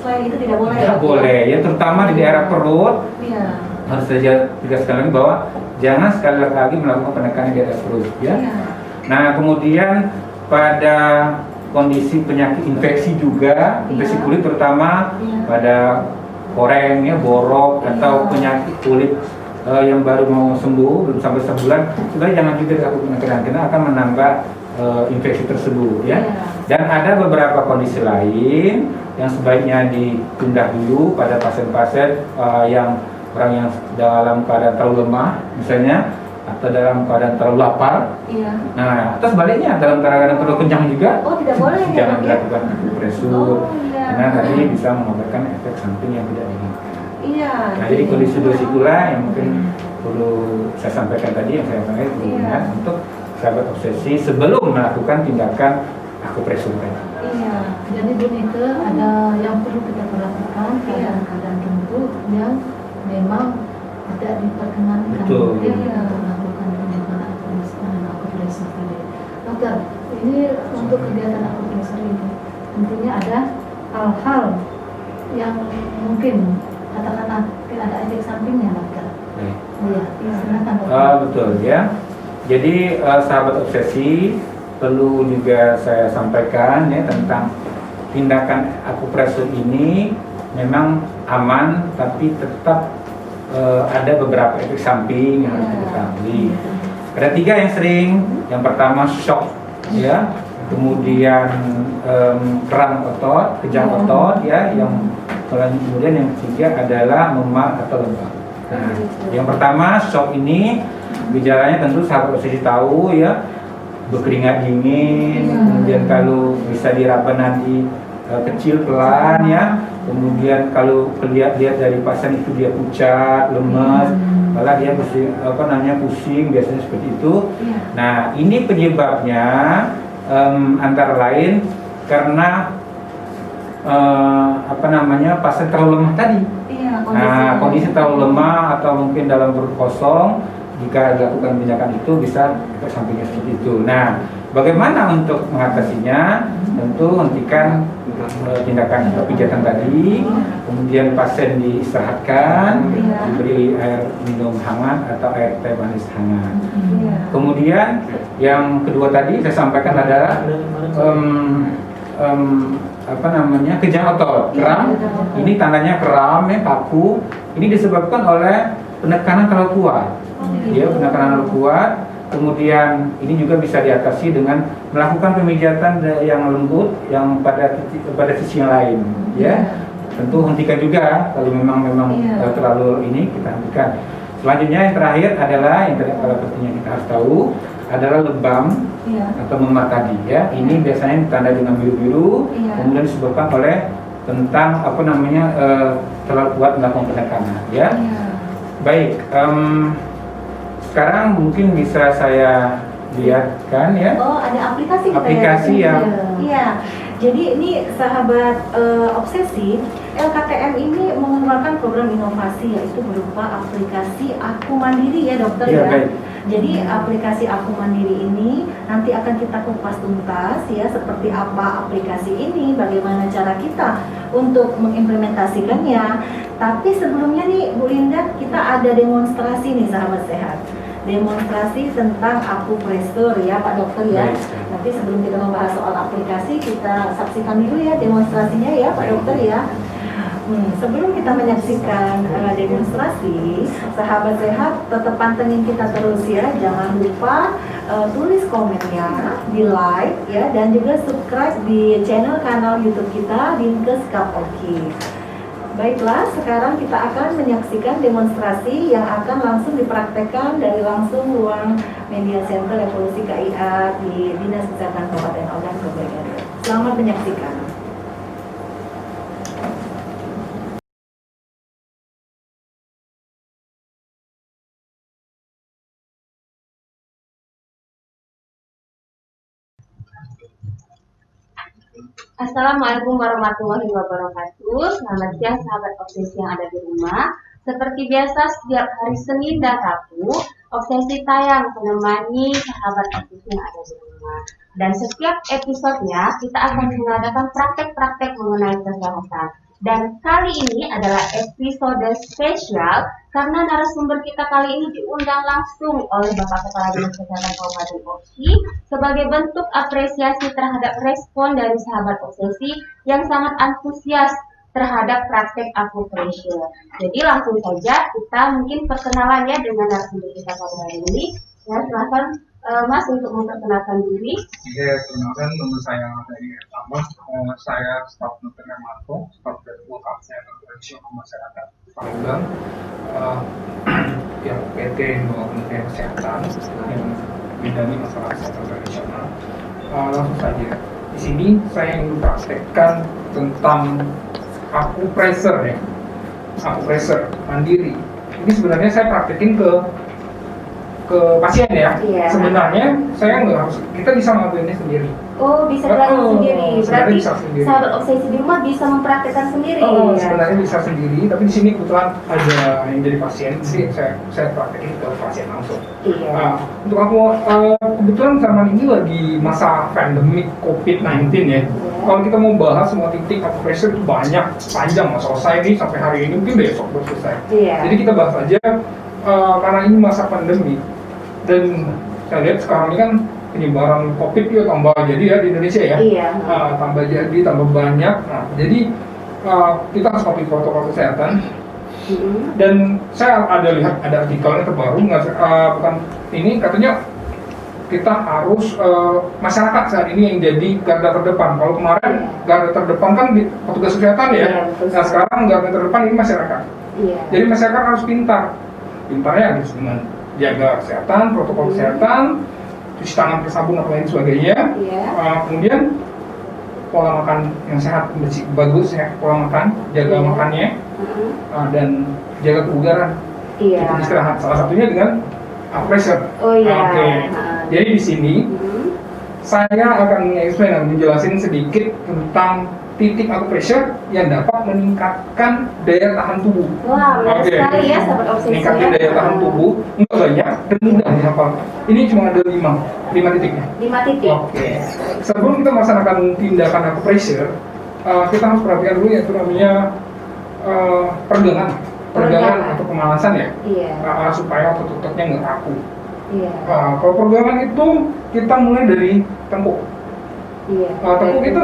Speaker 2: selain itu tidak boleh.
Speaker 3: Tidak boleh, ya terutama di daerah perut.
Speaker 2: Iya.
Speaker 3: Harus saja tegaskan lagi bahwa jangan sekali lagi melakukan penekanan di atas perut, ya.
Speaker 2: Iya.
Speaker 3: Nah, kemudian pada kondisi penyakit infeksi juga, infeksi
Speaker 2: Iya.
Speaker 3: kulit terutama
Speaker 2: Iya.
Speaker 3: pada koreng, ya, borok atau
Speaker 2: Iya.
Speaker 3: penyakit kulit yang baru mau sembuh belum sampai sebulan, sebenarnya jangan juga dilakukan penekanan karena akan menambah infeksi tersebut, ya.
Speaker 2: Iya.
Speaker 3: Dan ada beberapa kondisi lain yang sebaiknya ditunda dulu pada pasien-pasien yang orang yang dalam keadaan terlalu lemah, misalnya, atau dalam keadaan terlalu lapar.
Speaker 2: Iya.
Speaker 3: Nah, atau sebaliknya dalam keadaan terlalu kenyang juga,
Speaker 2: Oh, tidak boleh ya,
Speaker 3: jangan
Speaker 2: Dok, ya?
Speaker 3: dilakukan akupresur,
Speaker 2: Oh, iya.
Speaker 3: karena tadi bisa mengakibatkan efek samping yang tidak diinginkan.
Speaker 2: Iya.
Speaker 3: Nah, jadi kondisi itulah yang mungkin perlu saya sampaikan tadi, yang saya sampaikan
Speaker 2: Iya.
Speaker 3: untuk sahabat obsesi sebelum melakukan tindakan akupresur tadi.
Speaker 2: Iya.
Speaker 1: Jadi Bunike ada yang perlu kita perhatikan keadaan-keadaan tertentu yang memang tidak diperkenankan
Speaker 3: Betul.
Speaker 1: mungkin untuk melakukan tindakan akupresur tadi. Dokter, ini untuk kegiatan akupresur ini tentunya ada hal-hal yang mungkin katakanlah tidak ada efek sampingnya, dokter.
Speaker 3: Baik.
Speaker 1: Iya, silakan dokter.
Speaker 3: Betul, ya. Jadi sahabat obsesi perlu juga saya sampaikan ya tentang tindakan akupresur ini memang aman, tapi tetap ada beberapa efek samping yang harus diketahui. Ada 3 yang sering. Yang pertama shock, ya. Kemudian kram otot, kejang otot, ya. Kemudian yang ketiga adalah memar atau lebam. Nah, yang pertama shock ini gejalanya tentu sahabat obsesi tahu, ya, berkeringat dingin, kemudian kalau bisa diraba nanti kecil pelan, ya, kemudian kalau lihat dari pasien itu dia pucat, lemes, malah dia pusing, biasanya seperti itu. Nah, ini penyebabnya antara lain karena pasien terlalu lemah tadi.
Speaker 2: Iya,
Speaker 3: Nah, kondisi terlalu lemah atau mungkin dalam perut kosong, jika dilakukan tindakan itu bisa efek sampingnya seperti itu. Nah, bagaimana untuk mengatasinya? Tentu hentikan tindakan pijatan tadi, kemudian pasien diistirahatkan, diberi air minum hangat atau air teh manis hangat. Kemudian yang kedua tadi saya sampaikan adalah kejang otot, kram. Ini tandanya kram, ya, kaku. Ini disebabkan oleh penekanan terlalu kuat. Ya, penekanan terlalu kuat. Kemudian ini juga bisa diatasi dengan melakukan pemijatan yang lembut yang pada sisi yang lain, ya. Tentu hentikan juga kalau memang terlalu ini, kita hentikan. Selanjutnya yang terakhir adalah yang pentingnya kita harus tahu adalah lebam atau memar tadi, ya. Ini biasanya ditandai dengan biru-biru, kemudian disebabkan oleh terlalu kuat melakukan penekanan, ya. Baik, sekarang mungkin bisa saya lihatkan, ya.
Speaker 2: Oh, ada aplikasi kita
Speaker 3: Aplikasi
Speaker 2: ya?
Speaker 3: yang
Speaker 2: Iya. Jadi ini sahabat obsesi, LKTM ini mengeluarkan program inovasi yaitu berupa aplikasi Aku Mandiri, ya, dokter,
Speaker 3: Iya,
Speaker 2: ya.
Speaker 3: baik.
Speaker 2: Jadi aplikasi Aku Mandiri ini nanti akan kita kupas tuntas, ya, seperti apa aplikasi ini, bagaimana cara kita untuk mengimplementasikannya. Tapi sebelumnya nih Bu Linda, kita ada demonstrasi nih sahabat sehat. Demonstrasi tentang akupresur, ya Pak Dokter, ya.
Speaker 3: Baik.
Speaker 2: Nanti sebelum kita membahas soal aplikasi, kita saksikan dulu ya demonstrasinya, ya Pak Dokter, ya. Sebelum kita menyaksikan demonstrasi, sahabat sehat tetap pantengin kita terus, ya. Jangan lupa tulis komennya, di like, ya, dan juga subscribe di channel kanal YouTube kita Dinkes Kapoki. Baiklah, sekarang kita akan menyaksikan demonstrasi yang akan langsung dipraktekkan dari langsung ruang Media Center Revolusi KIA di Dinas Kesehatan Kabupaten Ogan Komering. Selamat menyaksikan.
Speaker 6: Assalamualaikum warahmatullahi wabarakatuh. Selamat siang sahabat obsesi yang ada di rumah. Seperti biasa setiap hari Senin dan Rabu, obsesi tayang menemani sahabat obsesi yang ada di rumah. Dan setiap episodenya kita akan mengadakan praktek-praktek mengenai kesehatan. Dan kali ini adalah episode spesial karena narasumber kita kali ini diundang langsung oleh Bapak Kepala Dinas Kesehatan Kabupaten Oki sebagai bentuk apresiasi terhadap respon dari sahabat obsesi yang sangat antusias terhadap praktek akupressure. Jadi langsung saja kita mungkin perkenalannya dengan narasumber kita pada hari ini. Ya, silakan Mas untuk memperkenalkan diri.
Speaker 7: Ya, perkenalkan nama saya dari Tambah. Saya staf Dr. Hermanto, staf dari Lokal Kesehatan Tradisional Masyarakat Palembang. Ya, PT Bawa Kementerian Kesehatan yang bidangnya masalah kesehatan tradisional. Langsung saja. Di sini saya ingin praktekkan tentang akupressure ya, akupressure mandiri. Ini sebenarnya saya praktekin ke pasien ya.
Speaker 2: Iya.
Speaker 7: Sebenarnya saya nggak harus, kita bisa ngelakuinnya sendiri.
Speaker 2: Oh, bisa dilakukan sendiri. Berarti
Speaker 7: bisa sendiri.
Speaker 2: sahabat obsesi di rumah bisa mempraktekkan sendiri.
Speaker 7: Oh,
Speaker 2: ya?
Speaker 7: sebenarnya bisa sendiri, tapi di sini kebetulan ada yang jadi pasien, sih saya praktekin ke pasien langsung.
Speaker 2: Iya.
Speaker 7: Nah, untuk aku kebetulan zaman ini lagi masa pandemik COVID-19 ya. Kalau kita mau bahas semua titik akupressure itu banyak, panjang, nggak selesai nih sampai hari ini, mungkin besok baru selesai.
Speaker 2: Iya.
Speaker 7: Jadi kita bahas aja karena ini masa pandemi dan saya lihat sekarang ini kan penyebaran COVID itu tambah jadi ya di Indonesia ya.
Speaker 2: Iya.
Speaker 7: Tambah jadi, tambah banyak. Nah, jadi kita harus patuhi protokol kesehatan. Dan saya ada lihat ada artikelnya terbaru, bukan ini katanya kita harus masyarakat saat ini yang jadi garda terdepan. Kalau kemarin garda terdepan kan di petugas kesehatan ya.
Speaker 2: Iya, betul.
Speaker 7: Nah sekarang garda terdepan ini masyarakat.
Speaker 2: Iya.
Speaker 7: Jadi masyarakat harus pintar. Pintarnya harus dengan jaga kesehatan, protokol kesehatan, cuci tangan pakai sabun dan lain sebagainya.
Speaker 2: Iya.
Speaker 7: Kemudian pola makan yang sehat, bersih, bagus ya pola makan, jaga makannya dan jaga kebugaran.
Speaker 2: Iya.
Speaker 7: Cukup istirahat. Salah satunya dengan akupressure.
Speaker 2: Oh iya.
Speaker 7: Oke. Jadi di sini saya akan menjelasin sedikit tentang titik akupressure yang dapat meningkatkan daya tahan tubuh.
Speaker 2: Wah, menarik sekali ya sahabat obsesi.
Speaker 7: Meningkatkan daya tahan tubuh, nggak banyak dan mudah dihafal. Ini cuma ada 5 titiknya.
Speaker 2: 5 titik.
Speaker 7: Oke. Sebelum kita melaksanakan tindakan akupressure, kita harus perhatikan dulu yaitu namanya peregangan atau pemanasan ya.
Speaker 2: Iya.
Speaker 7: Supaya otot-ototnya nggak kaku.
Speaker 2: Iya.
Speaker 7: Kalau peregangan itu kita mulai dari tengkuk.
Speaker 2: Iya.
Speaker 7: Tengkuk itu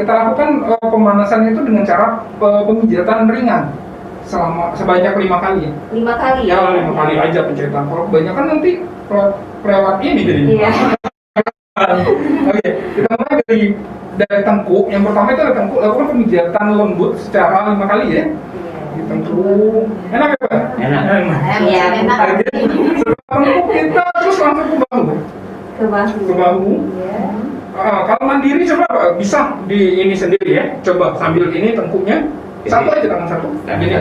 Speaker 7: kita lakukan pemanasan itu dengan cara pemijatan ringan sebanyak 5 kali.
Speaker 2: 5 kali.
Speaker 7: Ya 5 kali aja pencetan. Kalau kebanyakan nanti lewat ini jadi.
Speaker 2: Iya.
Speaker 7: Oke, kita mulai dari tengkuk. Yang pertama itu ada tengkuk, lakukan pemijatan lembut secara 5 kali ya. Di tengkuk. Enak ya Pak?
Speaker 3: Enak.
Speaker 2: Iya, enak.
Speaker 7: Oke. Setelah tengkuk kita terus langsung ke bahu.
Speaker 2: Ke bahu.
Speaker 7: Ke bahu.
Speaker 2: Iya.
Speaker 7: Kalau mandiri coba bisa di ini sendiri ya. Coba sambil ini tengkuknya satu aja tangan satu. Gini.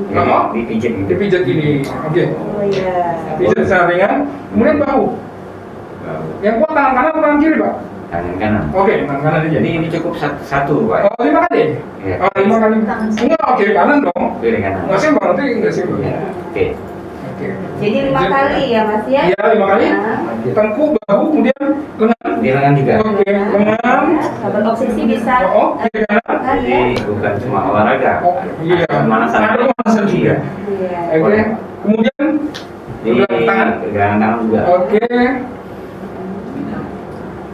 Speaker 7: Nggak mau? Dipijat gini. Oke.
Speaker 2: Oh iya.
Speaker 7: Pijat secara ringan. Kemudian bahu. Yang kuat tangan kanan atau tangan kiri Pak?
Speaker 3: Tangan kanan.
Speaker 7: Oke, tangan kanan aja.
Speaker 3: Jadi ini cukup satu Pak.
Speaker 7: 5 kali?
Speaker 3: Iya.
Speaker 7: 5 kali. Enggak, kiri kanan dong.
Speaker 3: Kiri kanan.
Speaker 7: Nggak sih nanti nggak sih.
Speaker 3: Ya. Oke.
Speaker 7: Oke.
Speaker 2: Jadi 5 kali ya Mas ya?
Speaker 7: Iya 5 kali. Tengkuk, bahu, kemudian lengan.
Speaker 3: Di lengan juga.
Speaker 7: Oke, lengan.
Speaker 2: Sahabat obsesi bisa
Speaker 7: Oh, kiri kanan.
Speaker 2: kan ya?
Speaker 3: Jadi bukan cuma olahraga.
Speaker 7: Iya.
Speaker 3: Pemanasan.
Speaker 7: Ada pemanasan juga.
Speaker 2: Iya.
Speaker 7: Oke. Kemudian
Speaker 3: Di
Speaker 7: pergelangan tangan.
Speaker 3: pergelangan tangan juga.
Speaker 7: Oke.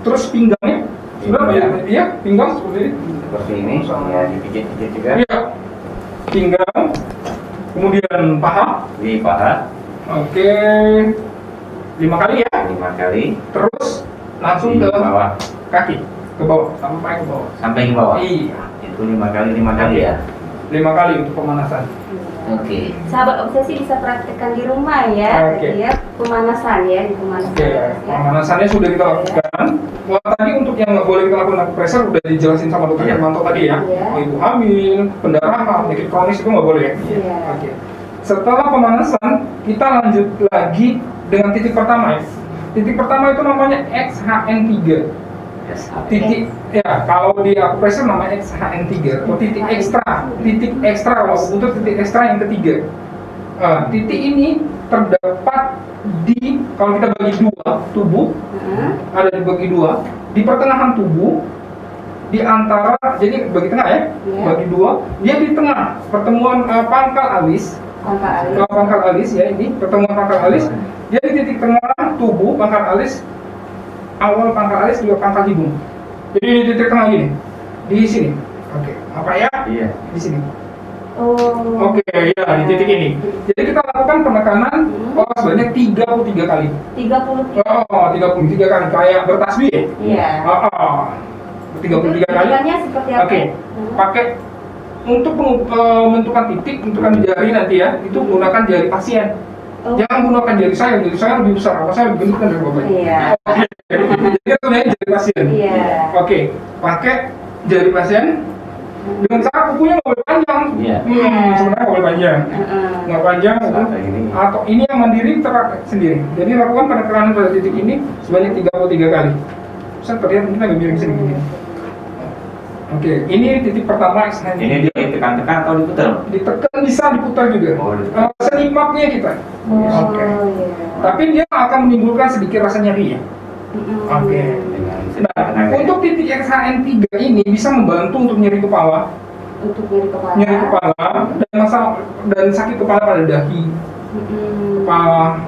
Speaker 7: Terus pinggangnya. Sudah ya? Iya, pinggang seperti ini.
Speaker 3: Seperti ini. Ya, dipijit-pijit juga.
Speaker 7: Iya. Pinggang. Kemudian paha.
Speaker 3: Di paha.
Speaker 7: Oke. 5 kali ya.
Speaker 3: 5 kali.
Speaker 7: Terus langsung
Speaker 3: Di
Speaker 7: ke
Speaker 3: bawah.
Speaker 7: kaki. Ke bawah, sampai ke bawah.
Speaker 3: Sampai ke bawah.
Speaker 7: Iya.
Speaker 3: Itu 5 kali ya.
Speaker 7: 5 kali untuk pemanasan.
Speaker 3: Oke.
Speaker 2: Sahabat obsesi bisa praktekkan di rumah ya.
Speaker 7: Oke.
Speaker 2: Ya, pemanasan ya, di pemanasan.
Speaker 7: Oke, pemanasannya sudah kita lakukan. Wah, tadi untuk yang nggak boleh kita lakukan akupressure udah dijelasin sama dokter Hermanto tadi ya.
Speaker 2: Iya.
Speaker 7: Ibu hamil, pendarahan, penyakit kronis itu nggak boleh.
Speaker 2: Iya.
Speaker 7: Oke. Setelah pemanasan, kita lanjut lagi dengan titik pertama ya. Titik pertama itu namanya XHN3. Titik ya, kalau di akupressure namanya XHN3 atau titik ekstra kalau untuk titik ekstra yang ketiga. Titik ini terdapat di, kalau kita bagi dua tubuh, ada dibagi dua di pertengahan tubuh di antara, jadi bagi tengah ya,
Speaker 2: Iya.
Speaker 7: bagi dua, dia di tengah pertemuan pangkal alis, pangkal alis ya, ini pertemuan pangkal alis, dia di titik tengah tubuh pangkal alis, awal pangkal alis juga pangkal hidung. Jadi di titik tengah gini, di sini. Oke, apa ya?
Speaker 3: Iya.
Speaker 7: Di sini.
Speaker 2: Oh.
Speaker 7: Oke, ya di titik ini. Jadi kita lakukan penekanan sebanyak 33 kali.
Speaker 2: 33.
Speaker 7: Oh, 33 kali kayak bertasbih ya?
Speaker 2: Iya.
Speaker 7: 33 kali.
Speaker 2: Titiknya seperti apa?
Speaker 7: Oke, pakai untuk menentukan titik, menentukan jari nanti ya, itu gunakan jari pasien.
Speaker 2: Oh.
Speaker 7: Jangan gunakan jari saya lebih besar, apa saya lebih gendut kan dari bapak.
Speaker 2: Iya.
Speaker 7: Oke, jadi gunakan jari pasien.
Speaker 2: Iya.
Speaker 7: Oke, pakai jari pasien dengan cara kukunya nggak boleh panjang.
Speaker 3: Iya.
Speaker 7: Sebenarnya nggak boleh panjang, nggak panjang atau ini yang mandiri terak sendiri. Jadi lakukan penekanan pada titik ini sebanyak 33 kali. Saya terlihat kita nggak miring sini. Oke, ini titik pertama.
Speaker 3: Ini ditekan-tekan atau diputar?
Speaker 7: Ditekan bisa diputar juga.
Speaker 3: Oh, diputar.
Speaker 7: Senipaknya kita. Oke.
Speaker 2: Iya.
Speaker 7: Tapi dia akan menimbulkan sedikit rasa nyeri ya. Oke. Nah, untuk titik XHN3 ini bisa membantu untuk nyeri kepala,
Speaker 2: Untuk nyeri kepala.
Speaker 7: nyeri kepala dan masalah dan sakit kepala pada dahi, kepala.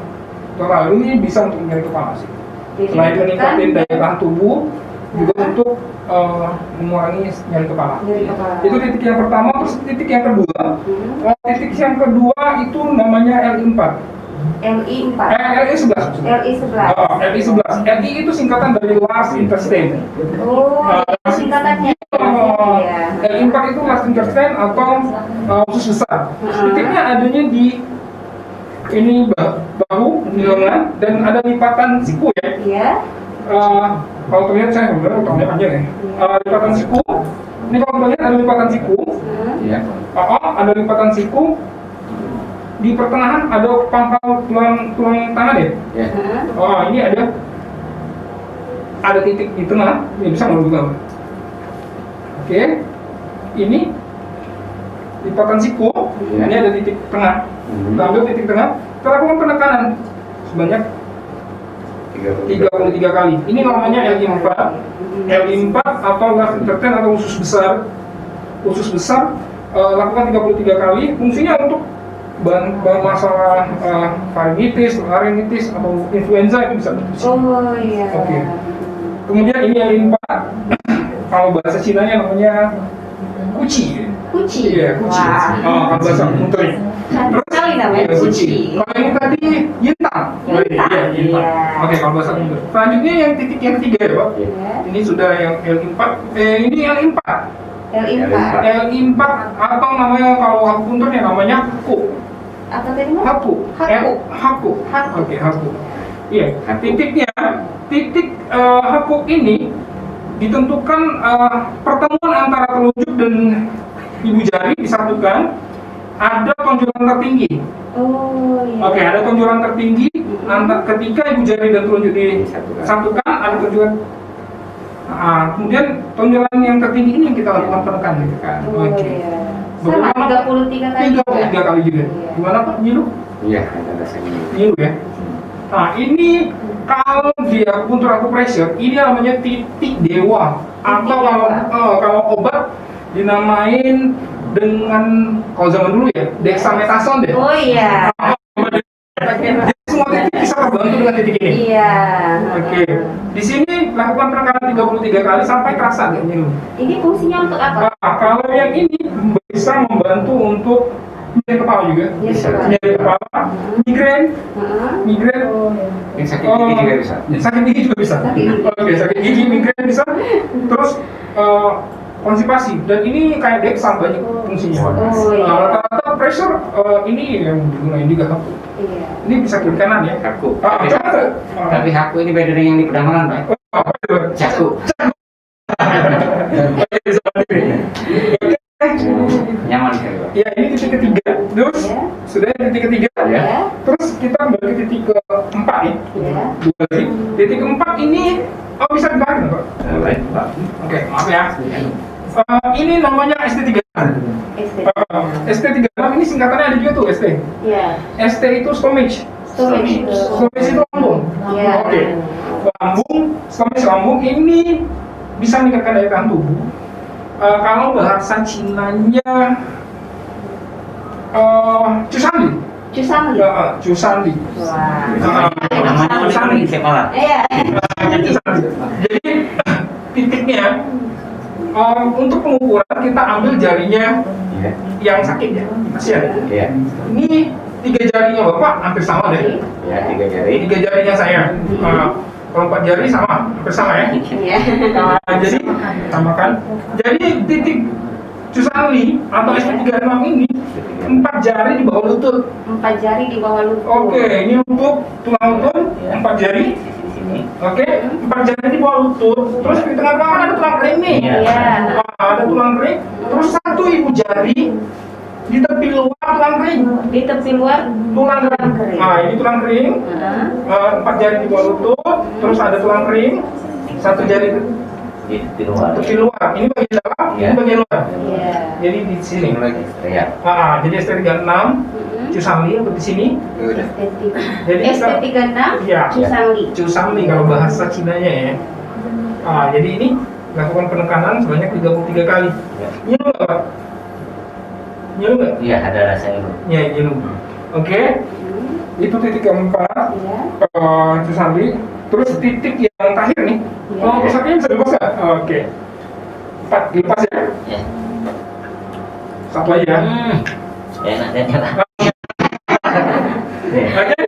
Speaker 7: Lalu ini bisa untuk nyeri kepala sih.
Speaker 2: Jadi
Speaker 7: Selain
Speaker 2: kan
Speaker 7: meningkatin daya tahan tubuh, juga untuk mengurangi nyeri kepala.
Speaker 2: nyeri kepala.
Speaker 7: Itu titik yang pertama. Terus titik yang kedua, titik yang kedua itu namanya LI4.
Speaker 2: LI4.
Speaker 7: LI11.
Speaker 2: LI11.
Speaker 7: LI11. LI itu singkatan dari large intestine.
Speaker 2: Oh, itu singkatannya. Iya.
Speaker 7: LI4 itu large intestine atau usus besar. Titiknya adanya di ini bahu, di lengan, dan ada lipatan siku ya.
Speaker 2: Iya.
Speaker 7: Kalau terlihat saya benar utangnya panjang ya. Lipatan siku. Ini kalau terlihat ada lipatan siku.
Speaker 3: Iya.
Speaker 7: Ada lipatan siku. Di pertengahan ada pangkal tulang tangan ya.
Speaker 3: Iya.
Speaker 7: Ini ada titik di tengah. Ini bisa nggak juga? Oke. Ini lipatan siku.
Speaker 3: Iya.
Speaker 7: Ini ada titik tengah. Kita ambil titik tengah. Kita lakukan penekanan sebanyak 33 kali. Ini namanya LI4. LI4 atau large intestine atau usus besar. Usus besar lakukan 33 kali. Fungsinya untuk masalah faringitis, laryngitis atau influenza itu bisa diatasi.
Speaker 2: Oh iya.
Speaker 7: Oke. Kemudian ini LI4. Kalau bahasa Cinanya namanya kuci.
Speaker 2: Kuci.
Speaker 7: Iya, kuci.
Speaker 2: Wah.
Speaker 7: Kalau bahasa Punternya.
Speaker 2: Cantik sekali namanya
Speaker 7: Iya,
Speaker 2: kuci.
Speaker 7: Kalau ini tadi yintang.
Speaker 2: Yintang,
Speaker 7: Iya, yintang.
Speaker 2: iya.
Speaker 7: Oke, kalau bahasa Punter. Selanjutnya yang titik yang ketiga ya, Pak.
Speaker 2: Iya.
Speaker 7: Ini sudah yang LI4. Ini LI4.
Speaker 2: LI4.
Speaker 7: LI4 atau namanya kalau aku punternya namanya haku.
Speaker 2: Apa tadi Mas?
Speaker 7: Haku.
Speaker 2: Haku.
Speaker 7: Haku.
Speaker 2: Haku.
Speaker 7: Oke, haku. Iya, titik haku ini ditentukan pertemuan antara telunjuk dan ibu jari disatukan, ada tonjolan tertinggi.
Speaker 2: Oh iya.
Speaker 7: Oke, ada tonjolan tertinggi ketika ibu jari dan telunjuk disatukan, ada tonjolan. Kemudian tonjolan yang tertinggi ini yang kita lakukan penekanan gitu kan.
Speaker 2: Oh iya. Sama 33 kali.
Speaker 7: 33 kali juga.
Speaker 2: Iya.
Speaker 7: Gimana Pak? Nyilu?
Speaker 3: Iya, ada rasanya.
Speaker 7: Nyilu ya. Nah, ini kalau di akupuntur acupressure, ini namanya titik dewa. Atau kalau obat dinamain dengan kalau zaman dulu ya, dexamethasone deh.
Speaker 2: Oh iya.
Speaker 7: Jadi semua titik bisa terbantu dengan titik ini.
Speaker 2: Iya.
Speaker 7: Oke. Di sini lakukan penekanan 33 kali sampai terasa nggak nyilu.
Speaker 2: Ini fungsinya untuk apa?
Speaker 7: Kalau yang ini bisa membantu untuk nyeri kepala juga.
Speaker 2: Nyeri kepala.
Speaker 7: Nyeri kepala, migrain,
Speaker 3: Yang sakit gigi juga bisa.
Speaker 7: sakit gigi juga bisa.
Speaker 2: Sakit gigi.
Speaker 7: Oke, sakit gigi, migrain bisa. Terus konstipasi, dan ini kayak Dexam banyak fungsinya.
Speaker 2: Oh iya.
Speaker 7: Rata-rata pressure ini yang digunakan juga haku.
Speaker 2: Iya.
Speaker 7: Ini bisa kiri kanan ya.
Speaker 3: Haku.
Speaker 7: Tapi
Speaker 3: Tapi haku ini beda dengan yang di pedamangan, Pak.
Speaker 7: apa itu?
Speaker 3: Caku. Nyaman sekali, Pak.
Speaker 7: Ya, ini titik ketiga. Terus
Speaker 2: Ya.
Speaker 7: sudah titik ketiga.
Speaker 3: Ya.
Speaker 7: Terus kita kembali ke titik keempat nih.
Speaker 2: Iya.
Speaker 7: Dua lagi. Titik keempat ini bisa dibagi Pak.
Speaker 3: Boleh, Pak.
Speaker 7: Oke, maaf ya. Ini namanya ST36. ST36 ini singkatannya ada juga tuh ST.
Speaker 2: Iya.
Speaker 7: ST itu stomach.
Speaker 2: Storage.
Speaker 7: Stomach itu lambung.
Speaker 2: Iya.
Speaker 7: Oke. Lambung, stomach lambung ini bisa meningkatkan daya tahan tubuh. Kalau bahasa Cinanya Cusanli.
Speaker 2: Cusanli.
Speaker 7: Cusanli.
Speaker 2: Wah.
Speaker 8: Namanya
Speaker 7: Cusanli.
Speaker 8: siapa?
Speaker 2: Iya.
Speaker 7: Jadi titiknya untuk pengukuran kita ambil jarinya
Speaker 8: Iya.
Speaker 7: yang sakit ya, masih ada.
Speaker 8: Iya.
Speaker 7: Ini 3 jarinya Bapak hampir sama deh.
Speaker 8: Ya, 3 jari.
Speaker 7: 3 jarinya saya. Kalau 4 jari sama, hampir sama ya.
Speaker 2: Iya.
Speaker 7: Jadi sama kan. Jadi titik Cusanli atau SP36 ini 4 jari di bawah lutut.
Speaker 2: 4 jari di bawah lutut.
Speaker 7: Oke, ini untuk tulang lutut 4 jari.
Speaker 8: Di sini.
Speaker 7: Oke, 4 jari di bawah lutut. Terus di tengah-tengah kan ada tulang kering nih.
Speaker 2: Iya.
Speaker 7: Ada tulang kering. Terus 1 ibu jari di tepi luar tulang kering.
Speaker 2: Di tepi luar
Speaker 7: Tulang kering. Nah, ini tulang kering. 4 jari di bawah lutut. Terus ada tulang kering. 1 jari
Speaker 8: Di luar.
Speaker 7: tepi luar. Ini bagian dalam.
Speaker 8: Iya.
Speaker 7: Ini bagian luar.
Speaker 2: Iya.
Speaker 7: Jadi di sini.
Speaker 8: lagi. Ya.
Speaker 7: Jadi ST36 Cusanli untuk di sini.
Speaker 8: Udah.
Speaker 7: Jadi
Speaker 2: SP36
Speaker 7: Iya.
Speaker 2: Cusanli.
Speaker 7: Cusanli kalau bahasa Cinanya ya. Jadi ini lakukan penekanan sebanyak 33 kali.
Speaker 8: Ya.
Speaker 7: Nyeluh nggak, Pak? Nyeluh nggak?
Speaker 8: Iya, ada rasanya Bu.
Speaker 7: Ya, nyeluh. Oke. Itu titik keempat.
Speaker 2: Iya.
Speaker 7: Cusanli. Terus titik yang terakhir nih.
Speaker 2: Iya.
Speaker 7: Pusatnya bisa dilepas nggak? Oke. 4 dilepas ya.
Speaker 8: Ya.
Speaker 7: Satu aja.
Speaker 8: Enak dan nyala.
Speaker 7: Oke.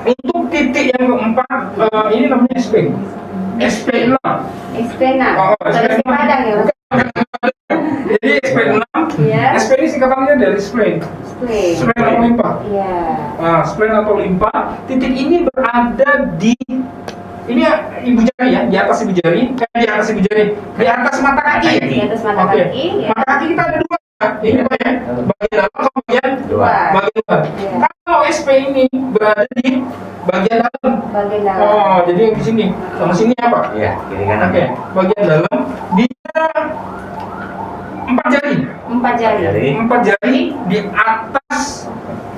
Speaker 7: Untuk titik yang keempat, ini namanya SP. SP6.
Speaker 2: SP6.
Speaker 7: Oh,
Speaker 2: Sulawesi
Speaker 7: SP6.
Speaker 2: Padang ya. Mas?
Speaker 7: Jadi SP6.
Speaker 2: Iya.
Speaker 7: SP ini singkatannya dari spleen.
Speaker 2: Spleen.
Speaker 7: Spleen atau limpa.
Speaker 2: Iya.
Speaker 7: Spleen atau limpa. Titik ini berada di ini ya, ibu jari ya, di atas ibu jari, di atas ibu jari, di atas mata kaki.
Speaker 2: Di atas mata
Speaker 7: Oke.
Speaker 2: kaki, ya.
Speaker 7: Mata kaki kita ada 2. Ini Pak ya, bagian dalam atau bagian
Speaker 2: Luar.
Speaker 7: bagian luar.
Speaker 2: Iya.
Speaker 7: Kalau SP ini berada di bagian dalam.
Speaker 2: Bagian dalam.
Speaker 7: Jadi yang di sini, sama sini apa?
Speaker 8: Iya, kiri kanan.
Speaker 7: Oke, bagian dalam dia 4 jari.
Speaker 2: 4 jari.
Speaker 8: Jari.
Speaker 7: 4 jari di atas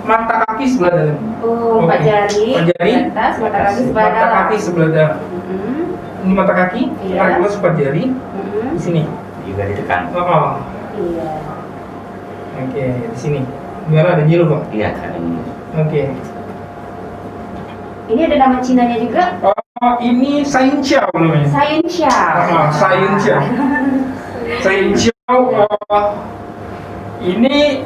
Speaker 7: mata kaki sebelah dalam.
Speaker 2: Oh, 4
Speaker 7: Oke.
Speaker 2: jari.
Speaker 7: 4 jari.
Speaker 2: Di atas mata kaki sebelah
Speaker 7: Mata
Speaker 2: dalam.
Speaker 7: kaki sebelah dalam. Ini mata kaki,
Speaker 2: Iya.
Speaker 7: tarik dulu 4 jari di sini.
Speaker 8: Juga ditekan.
Speaker 2: Iya.
Speaker 7: Oke, di sini. Gimana ada nyilu, Pak?
Speaker 8: Iya, kanan ini.
Speaker 7: Oke.
Speaker 2: Ini ada nama Cinanya juga.
Speaker 7: Ini Sayin Xiao namanya.
Speaker 2: Sayun Xiao.
Speaker 7: Sayin Xiao. Sayin Xiao. Ini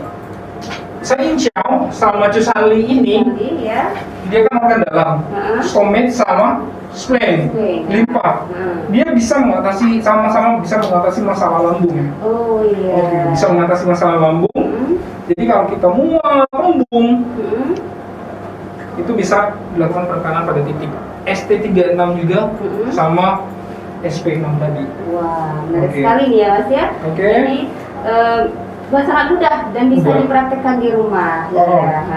Speaker 7: Sayin Xiao sama Cusanli ini
Speaker 2: Jadi ya.
Speaker 7: dia kan organ dalam, stomach sama spleen,
Speaker 2: Spleen.
Speaker 7: limpa. Dia bisa mengatasi sama-sama bisa mengatasi masalah lambung.
Speaker 2: Oh iya.
Speaker 7: Oke, bisa mengatasi masalah lambung. Jadi kalau kita mual, lambung, itu bisa dilakukan penekanan pada titik ST36 juga sama SP6 tadi.
Speaker 2: Wah, menarik
Speaker 7: Oke.
Speaker 2: sekali nih ya Mas ya.
Speaker 7: Oke.
Speaker 2: Jadi sangat mudah dan bisa
Speaker 7: Mudah.
Speaker 2: dipraktekkan di rumah. Ya.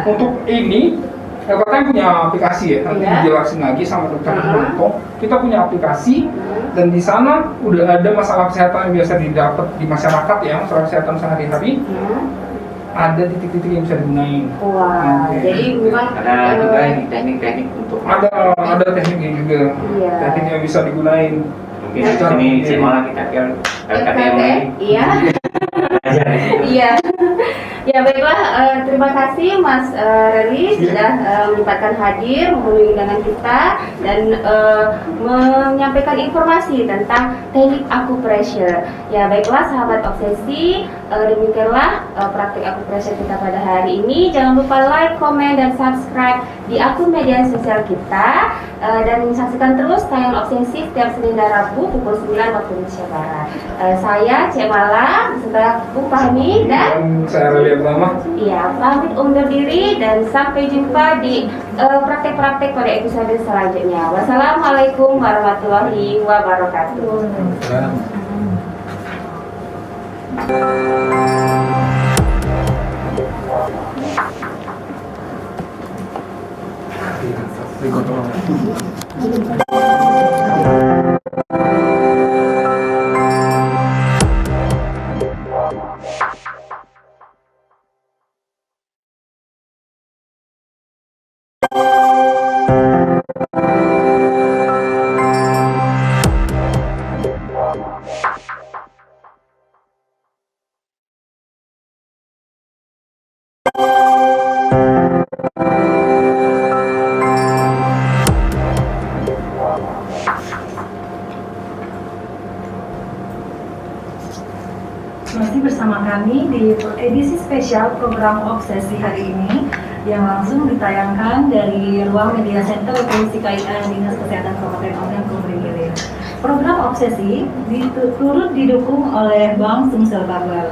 Speaker 7: Untuk ini, katanya punya aplikasi ya. Nanti
Speaker 2: Iya.
Speaker 7: dijelasin lagi sama dokter Hanto. Kita punya aplikasi dan di sana udah ada masalah kesehatan yang biasa didapat di masyarakat ya, masalah kesehatan sehari-hari. Ada titik-titik yang bisa digunain.
Speaker 2: Wah,
Speaker 7: Oke.
Speaker 2: jadi memang
Speaker 8: Ada juga ini teknik-teknik untuk
Speaker 7: Ada tekniknya juga.
Speaker 2: Iya.
Speaker 7: Teknik yang bisa digunain.
Speaker 8: mungkin di sini saya malah kita KTM lagi.
Speaker 2: Iya.
Speaker 8: Ajar.
Speaker 2: Iya. Ya baiklah, terima kasih Mas Reri sudah menyempatkan hadir memenuhi undangan kita dan menyampaikan informasi tentang teknik acupressure. Ya baiklah sahabat obsesi, demikianlah praktik acupressure kita pada hari ini. Jangan lupa like, komen, dan subscribe di akun media sosial kita dan saksikan terus tayangan obsesi setiap Senin dan Rabu pukul 9 waktu Indonesia Barat. Saya Cek Mala beserta Bu Fahmi dan
Speaker 7: saya Reli Abdullah.
Speaker 2: iya, pamit undur diri dan sampai jumpa di praktek-praktek pada episode selanjutnya. Wassalamualaikum warahmatullahi wabarakatuh. Masih bersama kami di edisi spesial program Obsesi hari ini yang langsung ditayangkan dari ruang media center Polisi KIA Dinas Kesehatan Kabupaten Ogan Komering Ilir. Program Obsesi turut didukung oleh Bank Sumsel Babel.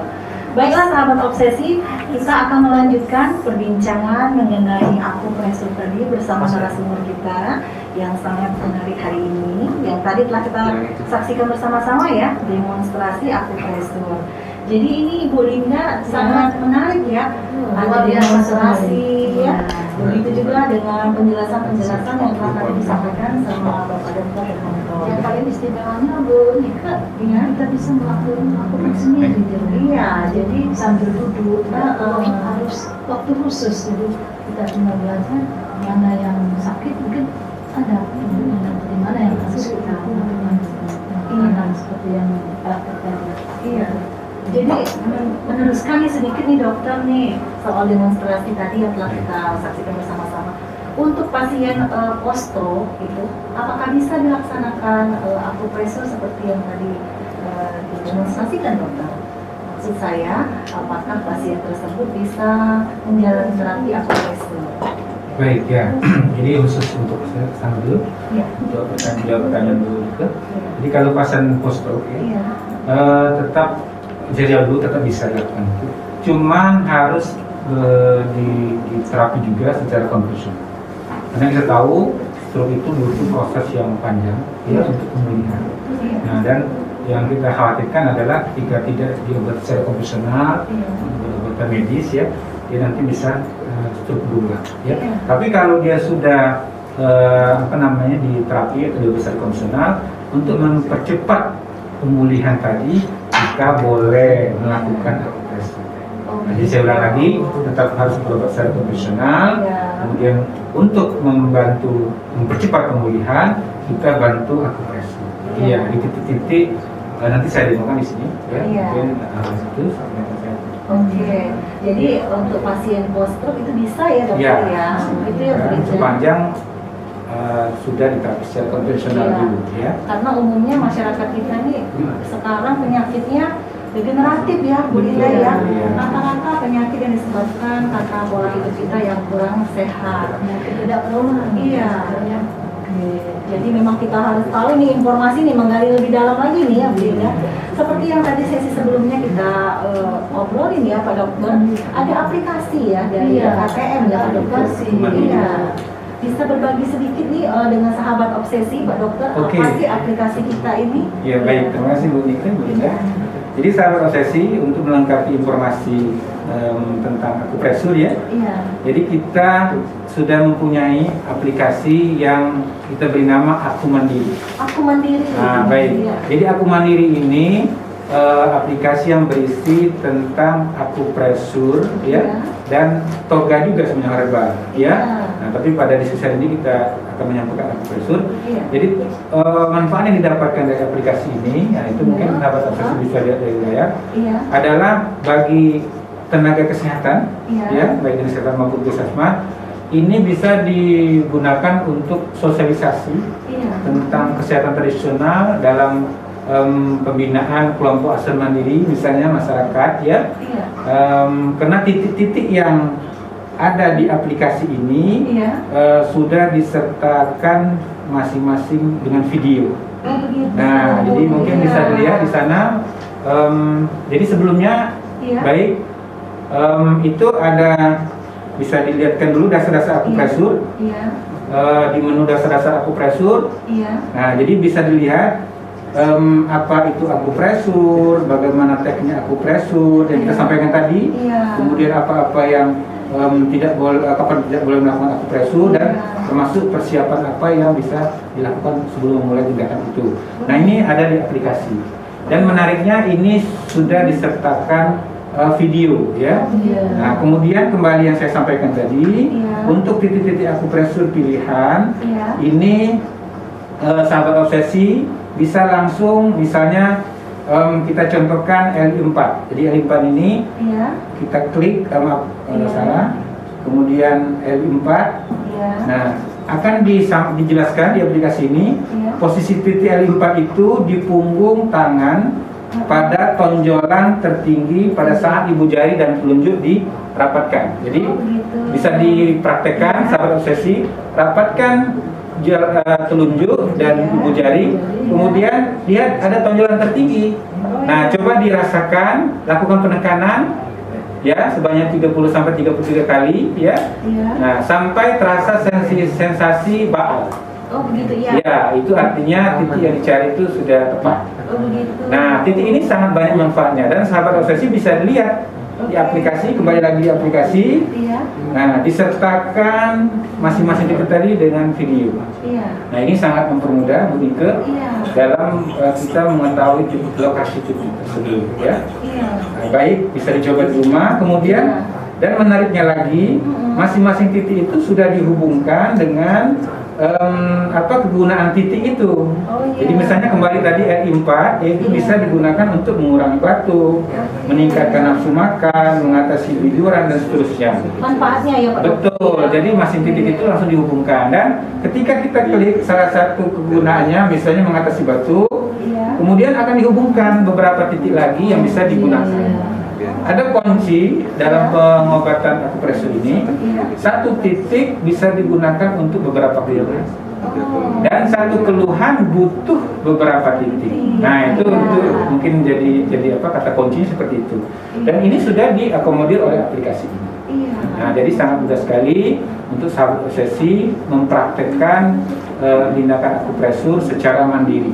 Speaker 2: Baiklah sahabat Obsesi, kita akan melanjutkan perbincangan mengenai akupresur tadi bersama narasumber kita yang sangat menarik hari ini. Yang tadi telah kita saksikan bersama-sama ya, demonstrasi akupresur. Jadi ini Ibu Linda sangat menarik ya, ada demonstrasi ya. Begitu juga dengan penjelasan-penjelasan yang telah tadi disampaikan sama Bapak Dr. Hermanto.
Speaker 1: Yang paling istimewanya Bu Nika, ya kita bisa melakukan akupresur sendiri.
Speaker 2: Iya, jadi
Speaker 1: Sambil duduk, harus waktu khusus. Jadi kita cuma belajar mana yang sakit mungkin ada di mana yang kasus kita seperti yang praktek tadi.
Speaker 2: iya. Jadi meneruskan nih sedikit nih dokter nih soal demonstrasi tadi yang telah kita saksikan bersama-sama. Untuk pasien post-stroke itu, apakah bisa dilaksanakan akupresur seperti yang tadi didemonstrasikan dokter? Maksud saya, apakah pasien tersebut bisa menjalani terapi akupresur?
Speaker 3: Baik ya, jadi khusus untuk saya kesana dulu,
Speaker 2: Iya.
Speaker 3: untuk pertanyaan dulu juga. Jadi kalau pasien post-stroke ya,
Speaker 2: Iya.
Speaker 3: tetap jadi dulu tetap bisa dilakukan itu. Cuman harus di terapi juga secara konvensional. Karena kita tahu stroke itu butuh proses yang panjang ya untuk pemulihan. Nah dan yang kita khawatirkan adalah ketika tidak diobati secara konvensional, obatan medis ya, dia nanti bisa stroke berulang ya. Tapi kalau dia sudah di terapi atau diobati secara konvensional untuk mempercepat pemulihan tadi, kita boleh melakukan akupresur. Jadi saya ulang lagi, tetap harus berobat secara profesional. Kemudian untuk mempercepat pemulihan, kita bantu akupresur. Iya, di titik-titik nanti saya demokan di sini. Ya, mungkin itu sampai saya.
Speaker 2: Oke, jadi untuk pasien post-stroke itu bisa ya dokter ya? Itu yang berbeda.
Speaker 3: Sepanjang sudah diterapi secara konvensional dulu ya.
Speaker 2: Karena umumnya masyarakat kita nih sekarang penyakitnya degeneratif ya, Bu Linda ya. Rata-rata penyakit yang disebabkan karena pola hidup kita yang kurang sehat.
Speaker 1: Penyakit tidak penuh.
Speaker 2: Iya. Jadi memang kita harus tahu nih informasi nih, menggali lebih dalam lagi nih ya Bu Linda. Seperti yang tadi sesi sebelumnya kita obrolin ya Pak Dokter, ada aplikasi ya dari ATM ya Pak Dokter. Iya. Bisa berbagi sedikit nih dengan sahabat Obsesi Pak Dokter, apa sih aplikasi kita ini?
Speaker 3: Ya baik, terima kasih Bu Nika, Bu Linda. Jadi sahabat Obsesi, untuk melengkapi informasi tentang akupresur ya.
Speaker 2: Iya.
Speaker 3: Jadi kita sudah mempunyai aplikasi yang kita beri nama Aku Mandiri.
Speaker 2: Aku Mandiri.
Speaker 3: Nah, baik.
Speaker 2: Iya.
Speaker 3: Jadi Aku Mandiri ini aplikasi yang berisi tentang akupresur ya, dan toga juga sebenarnya herbal ya. Nah, tapi pada diskusi ini kita akan menyampaikan akupresur. Jadi manfaat yang didapatkan dari aplikasi ini, ya itu mungkin sahabat Obsesi bisa lihat dari layar, adalah bagi tenaga kesehatan ya, baik jenis kesehatan maupun puskesmas, ini bisa digunakan untuk sosialisasi tentang kesehatan tradisional dalam pembinaan kelompok asal mandiri, misalnya masyarakat ya. Karena titik-titik yang ada di aplikasi ini sudah disertakan masing-masing dengan video. Nah, jadi mungkin bisa dilihat di sana. Jadi sebelumnya baik itu ada, bisa dilihatkan dulu dasar-dasar akupresur. Di menu dasar-dasar akupresur. Nah, jadi bisa dilihat apa itu akupresur, bagaimana teknik akupresur yang kita sampaikan tadi, kemudian apa-apa yang kapan tidak boleh melakukan akupresur, dan termasuk persiapan apa yang bisa dilakukan sebelum memulai tindakan itu. Nah, ini ada di aplikasi, dan menariknya ini sudah disertakan video ya. Nah, kemudian kembali yang saya sampaikan tadi, untuk titik-titik akupresur pilihan ini sahabat Obsesi bisa langsung, misalnya kita contohkan LI4. Jadi LI4 ini kita klik kalau salah, kemudian LI4. Nah, akan dijelaskan di aplikasi ini posisi titik LI4 itu di punggung tangan pada tonjolan tertinggi pada saat ibu jari dan telunjuk dirapatkan. Jadi bisa dipraktekkan sahabat obsesi, rapatkan telunjuk dan ibu jari, kemudian lihat ada tonjolan tertinggi. Nah, coba dirasakan, lakukan penekanan ya sebanyak 30 sampai 33 kali ya. Nah, sampai terasa sensasi baal.
Speaker 2: Oh begitu ya.
Speaker 3: Ya, itu artinya titik yang dicari itu sudah tepat.
Speaker 2: Oh begitu.
Speaker 3: Nah, titik ini sangat banyak manfaatnya dan sahabat obsesi bisa dilihat di aplikasi, kembali lagi di aplikasi.
Speaker 2: Iya.
Speaker 3: Nah, disertakan masing-masing titik tadi dengan video.
Speaker 2: Iya.
Speaker 3: Nah, ini sangat mempermudah Bu Nike dalam kita mengetahui lokasi titik tersebut ya.
Speaker 2: Iya.
Speaker 3: Nah, baik, bisa dicoba di rumah. Kemudian dan menariknya lagi, masing-masing titik itu sudah dihubungkan dengan kegunaan titik itu. Jadi misalnya kembali tadi RI4 itu bisa digunakan untuk mengurangi batuk, meningkatkan nafsu makan, mengatasi biduran dan seterusnya.
Speaker 2: Manfaatnya ya Pak.
Speaker 3: Betul. Jadi masing titik itu langsung dihubungkan dan ketika kita klik salah satu kegunaannya misalnya mengatasi batuk, kemudian akan dihubungkan beberapa titik lagi yang bisa digunakan. Ada kunci dalam pengobatan akupresur ini, satu titik bisa digunakan untuk beberapa keluhan dan satu keluhan butuh beberapa titik. Nah, itu mungkin jadi kata kunci seperti itu. Dan ini sudah diakomodir oleh aplikasi ini. Nah, jadi sangat mudah sekali untuk sahabat obsesi mempraktekkan tindakan akupresur secara mandiri.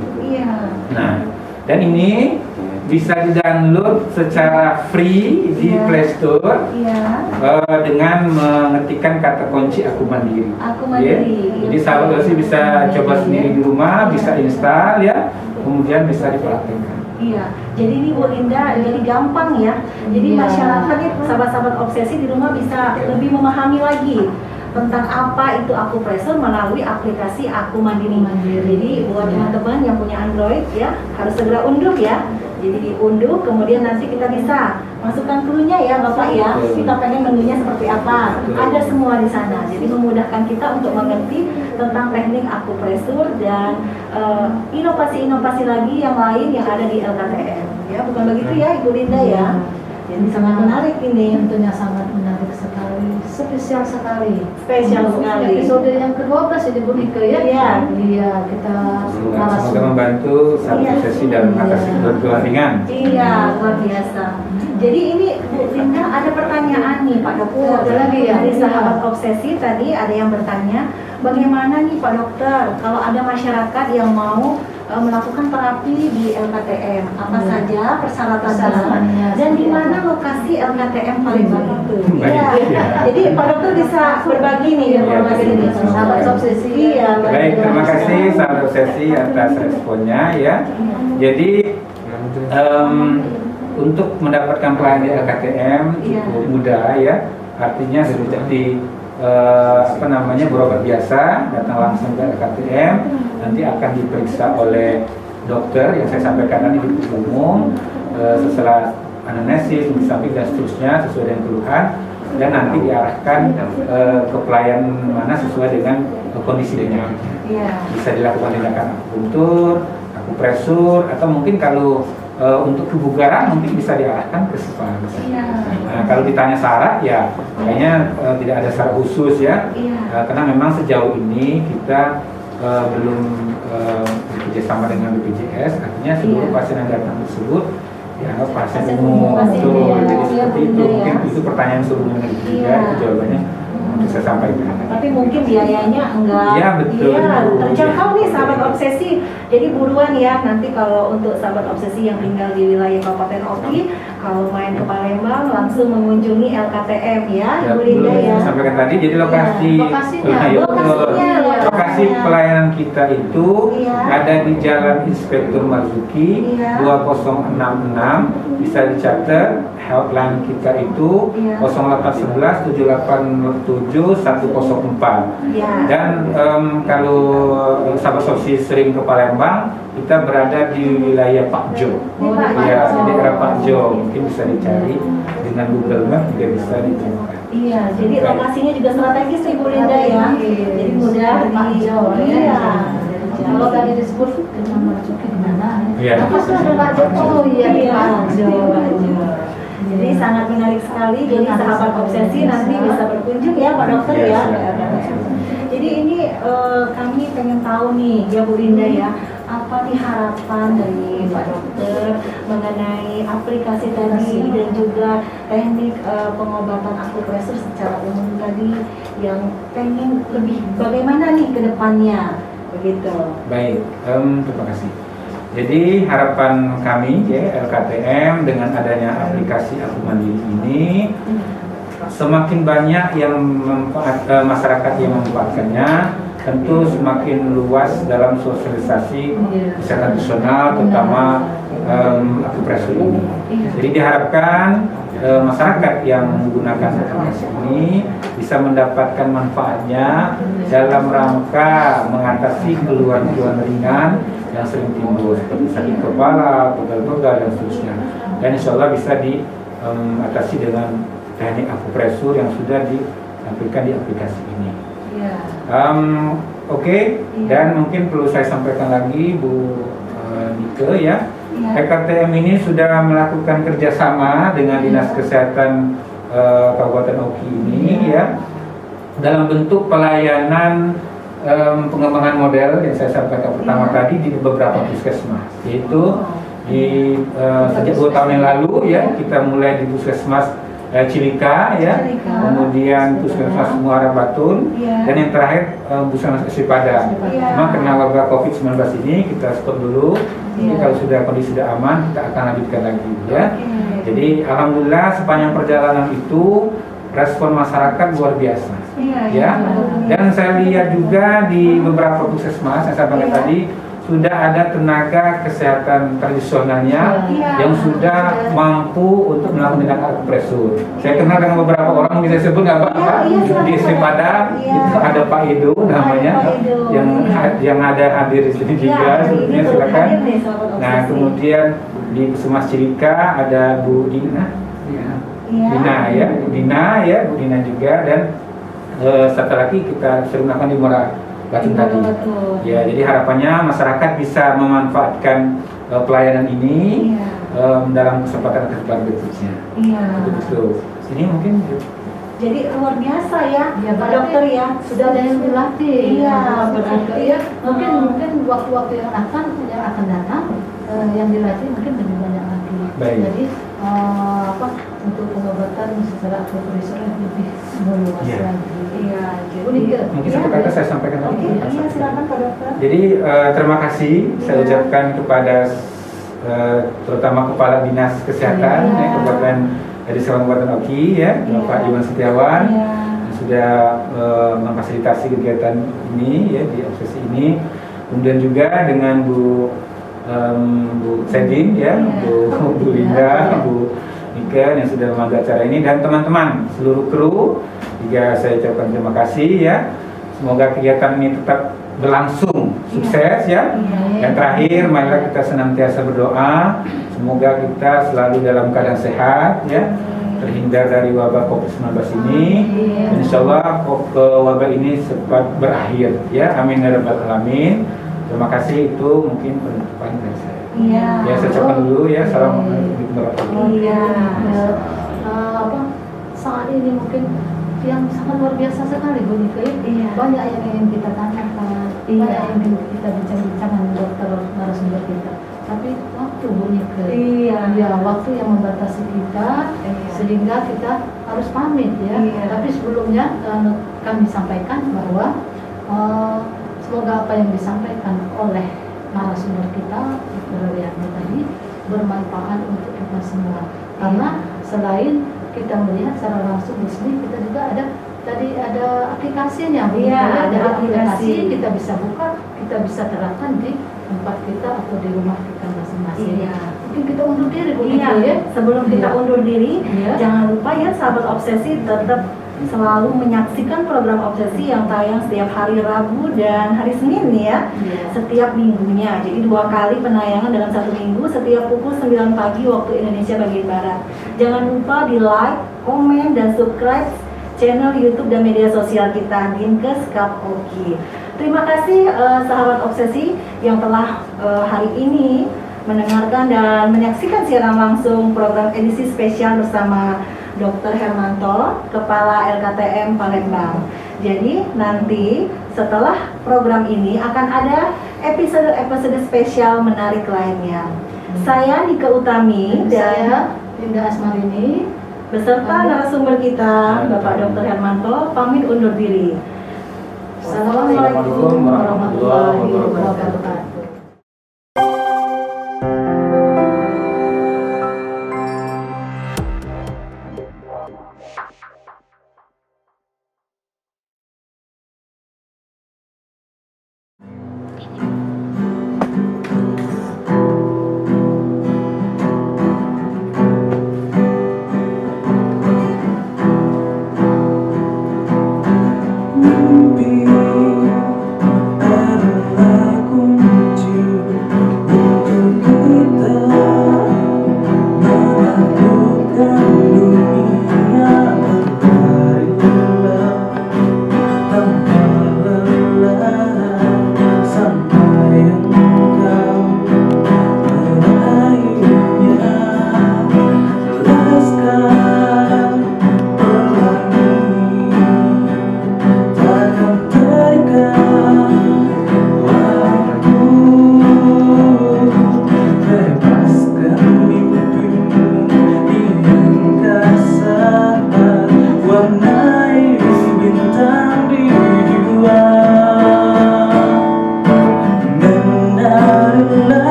Speaker 3: Nah, dan ini bisa di-download secara free di Play Store dengan mengetikkan kata kunci Aku Mandiri.
Speaker 2: Aku Mandiri.
Speaker 3: Jadi sahabat obsesi bisa coba sendiri di rumah, bisa install ya, kemudian bisa dipraktekkan.
Speaker 2: Iya, jadi ini Bu Linda, jadi gampang ya. Jadi masyarakat nih, sahabat-sahabat obsesi di rumah bisa lebih memahami lagi tentang apa itu akupresur melalui aplikasi Aku Mandiri. Jadi buat teman-teman yang punya Android ya, harus segera unduh ya. Jadi diunduh, kemudian nanti kita bisa masukkan clue-nya ya Bapak ya. Kita pengen menunya seperti apa. Ada semua di sana. Jadi memudahkan kita untuk mengerti tentang teknik akupresur dan inovasi-inovasi lagi yang lain yang ada di LKTM. Ya, bukan begitu ya Ibu Linda ya. Jadi sangat menarik ini.
Speaker 1: Tentunya sangat menarik sekali, spesial sekali.
Speaker 2: Spesial sekali.
Speaker 1: Episode yang ke-12 ini Bu Nike ya. Iya, kita
Speaker 3: Semoga membantu sahabat obsesi dalam mengatasi keluhan ringan.
Speaker 2: Iya, luar biasa. Jadi ini Bu Linda ada pertanyaan nih Pak Dokter.
Speaker 1: Ada lagi ya?
Speaker 2: Dari sahabat obsesi tadi ada yang bertanya, bagaimana nih Pak Dokter kalau ada masyarakat yang mau melakukan terapi di LKTM, apa saja persyaratannya dan di mana lokasi LKTM Palembang itu? Iya. Jadi Pak Dokter bisa berbagi nih informasi ini sahabat obsesi. Iya.
Speaker 3: Baik, terima kasih sahabat obsesi atas responnya ya. Jadi untuk mendapatkan pelayanan di LKTM cukup mudah ya. Artinya seperti berobat biasa, datang langsung ke LKTM, nanti akan diperiksa oleh dokter yang saya sampaikan tadi di umum, setelah anamnesis, samping dan seterusnya sesuai dengan keluhan, dan nanti diarahkan ke pelayanan mana sesuai dengan kondisi penyakit. Bisa dilakukan tindakan akupunktur, akupresur, atau mungkin kalau untuk kebugaran mungkin bisa diarahkan ke spa. Nah, kalau ditanya syarat ya kayaknya tidak ada syarat khusus ya, karena memang sejauh ini kita belum bekerjasama dengan BPJS, artinya seluruh pasien yang datang tersebut ya pasien umum. Jadi seperti itu, mungkin itu pertanyaan sebelumnya juga, itu jawabannya bisa sampaikan.
Speaker 2: Tapi mungkin biayanya enggak.
Speaker 3: Iya, betul.
Speaker 2: Iya, terjangkau nih sahabat obsesi. Jadi buruan ya, nanti kalau untuk sahabat obsesi yang tinggal di wilayah Kabupaten Oki, kalau main ke Palembang langsung mengunjungi LKTM ya, Ibu Linda ya.
Speaker 3: Sampaikan tadi, jadi lokasi lokasi pelayanan kita itu ada di Jalan Inspektur Marzuki 2066, bisa dicatat. Hotline kita itu 0811 787 104. Dan kalau sahabat obsesi sering ke Palembang, kita berada di wilayah Pak Jo. Ya, di daerah Pak Jo, mungkin bisa dicari dengan Google Map juga bisa ditemukan.
Speaker 2: Iya, jadi lokasinya juga strategis Ibu Linda ya. Jadi mudah
Speaker 1: Pak Jo.
Speaker 2: Iya.
Speaker 1: Kalau tadi disebut dengan Marzuki. mana?
Speaker 3: Iya.
Speaker 1: Apa tuh ada Pak Jokowi ya di
Speaker 2: Iya,
Speaker 1: Pajo.
Speaker 2: Jadi sangat menarik sekali. Jadi
Speaker 1: Menarik
Speaker 2: sahabat
Speaker 1: sekali.
Speaker 2: obsesi nanti bisa berkunjung ya Pak Dokter
Speaker 3: Iya,
Speaker 2: ya.
Speaker 3: silakan.
Speaker 2: Jadi ini kami pengen tahu nih ya Bu Linda ya, apa nih harapan dari Pak Dokter mengenai aplikasi tadi dan juga teknik pengobatan akupresur secara umum tadi yang pengen lebih bagaimana nih ke depannya begitu.
Speaker 3: Baik, terima kasih. Jadi harapan kami ya LKTM dengan adanya aplikasi Aku Mandiri ini semakin banyak yang masyarakat yang memanfaatkannya, tentu semakin luas dalam sosialisasi kesehatan tradisional terutama akupresur ini. Jadi diharapkan masyarakat yang menggunakan aplikasi ini bisa mendapatkan manfaatnya dalam rangka mengatasi keluhan-keluhan ringan yang sering timbul seperti sakit kepala, pegal-pegal dan seterusnya. Dan insya Allah bisa diatasi dengan teknik akupresur yang sudah ditampilkan di aplikasi ini. Oke. Dan mungkin perlu saya sampaikan lagi Bu Nike ya. LKTM ini sudah melakukan kerjasama dengan Dinas Kesehatan Kabupaten Oki ini ya dalam bentuk pelayanan pengembangan model yang saya sampaikan pertama tadi di beberapa puskesmas, yaitu di sejak 2 tahun yang lalu ya kita mulai di puskesmas Cilika ya, kemudian puskesmas Muara Batun, dan yang terakhir puskesmas SD Padang. Memang karena wabah COVID-19 ini kita stop dulu. Jadi kalau sudah kondisi sudah aman kita akan lanjutkan lagi ya. Jadi alhamdulillah sepanjang perjalanan itu respon masyarakat luar biasa ya. Dan saya lihat juga di beberapa puskesmas yang saya pakai tadi sudah ada tenaga kesehatan tradisionalnya yang sudah mampu untuk melakukan tindakan akupresur. Saya kenal dengan beberapa orang, bisa sebut nggak Pak? Di SD Padang itu ada Pak Edo namanya, yang ada hadir di sini juga. Sebetulnya silakan. Nah kemudian di Puskesmas Cilika ada Bu Dina, Dina ya, Bu Dina juga, dan satu lagi kita sering melakukan di Muara Batun tadi. Ya, jadi harapannya masyarakat bisa memanfaatkan pelayanan ini dalam kesempatan berikutnya. Betul. Ini mungkin.
Speaker 2: Jadi luar biasa ya, Pak Dokter ya.
Speaker 1: Sudah ada yang dilatih.
Speaker 2: Iya, berarti
Speaker 1: ya. Mungkin waktu-waktu yang akan datang yang dilatih mungkin lebih banyak lagi.
Speaker 3: Baik.
Speaker 1: Jadi untuk pengobatan secara akupresur lebih meluas lagi.
Speaker 2: Iya,
Speaker 3: Mungkin satu kata saya sampaikan lagi.
Speaker 2: Iya, silakan Pak Dokter.
Speaker 3: Jadi terima kasih saya ucapkan kepada terutama Kepala Dinas Kesehatan Kabupaten dari Kabupaten Oki ya, Bapak Iwan Setiawan yang sudah memfasilitasi kegiatan ini ya di obsesi ini. Kemudian juga dengan Bu Sedin ya, Bu Linda, Bu Nika yang sudah membantu acara ini, dan teman-teman seluruh kru juga saya ucapkan terima kasih ya. Semoga kegiatan ini tetap berlangsung sukses ya. Yang terakhir, marilah kita senantiasa berdoa semoga kita selalu dalam keadaan sehat ya, terhindar dari wabah COVID-19 ini. Dan insya Allah wabah ini cepat berakhir ya, amin ya rabbal alamin. Terima kasih, itu mungkin penutupan dari saya. Ya saya ucapkan dulu ya, assalamualaikum warahmatullahi
Speaker 1: wabarakatuh. Saat ini mungkin yang sangat luar biasa sekali Bu Nike. Banyak yang ingin kita tanyakan, banyak yang ingin kita bincang-bincang dengan dokter narasumber kita. Tapi waktu Bu Nike, waktu yang membatasi kita, sehingga kita harus pamit ya. Tapi sebelumnya kami sampaikan bahwa semoga apa yang disampaikan oleh narasumber kita, Dr. Riyadno tadi, bermanfaat untuk kita semua. Karena selain kita melihat secara langsung di sini, kita juga ada aplikasinya. Ada aplikasi kita bisa buka, kita bisa terapkan di tempat kita atau di rumah kita masing-masing. Mungkin kita undur diri Bu Nike.
Speaker 2: Sebelum kita undur diri, jangan lupa ya sahabat obsesi tetap selalu menyaksikan program obsesi yang tayang setiap hari Rabu dan hari Senin ya, setiap minggunya. Jadi 2 kali penayangan dalam 1 minggu, setiap pukul 9 pagi waktu Indonesia bagian Barat. Jangan lupa di like, komen, dan subscribe channel YouTube dan media sosial kita Dinkes Kap Oki. Terima kasih sahabat obsesi yang telah hari ini mendengarkan dan menyaksikan siaran langsung program edisi spesial bersama Dr. Hermanto, Kepala LKTM Palembang. Jadi nanti setelah program ini akan ada episode-episode spesial menarik lainnya. Saya Nika Utami dan
Speaker 1: Saya Linda Asmarini
Speaker 2: beserta narasumber kita Bapak Dr. Hermanto pamit undur diri.
Speaker 1: Assalamualaikum warahmatullahi wabarakatuh.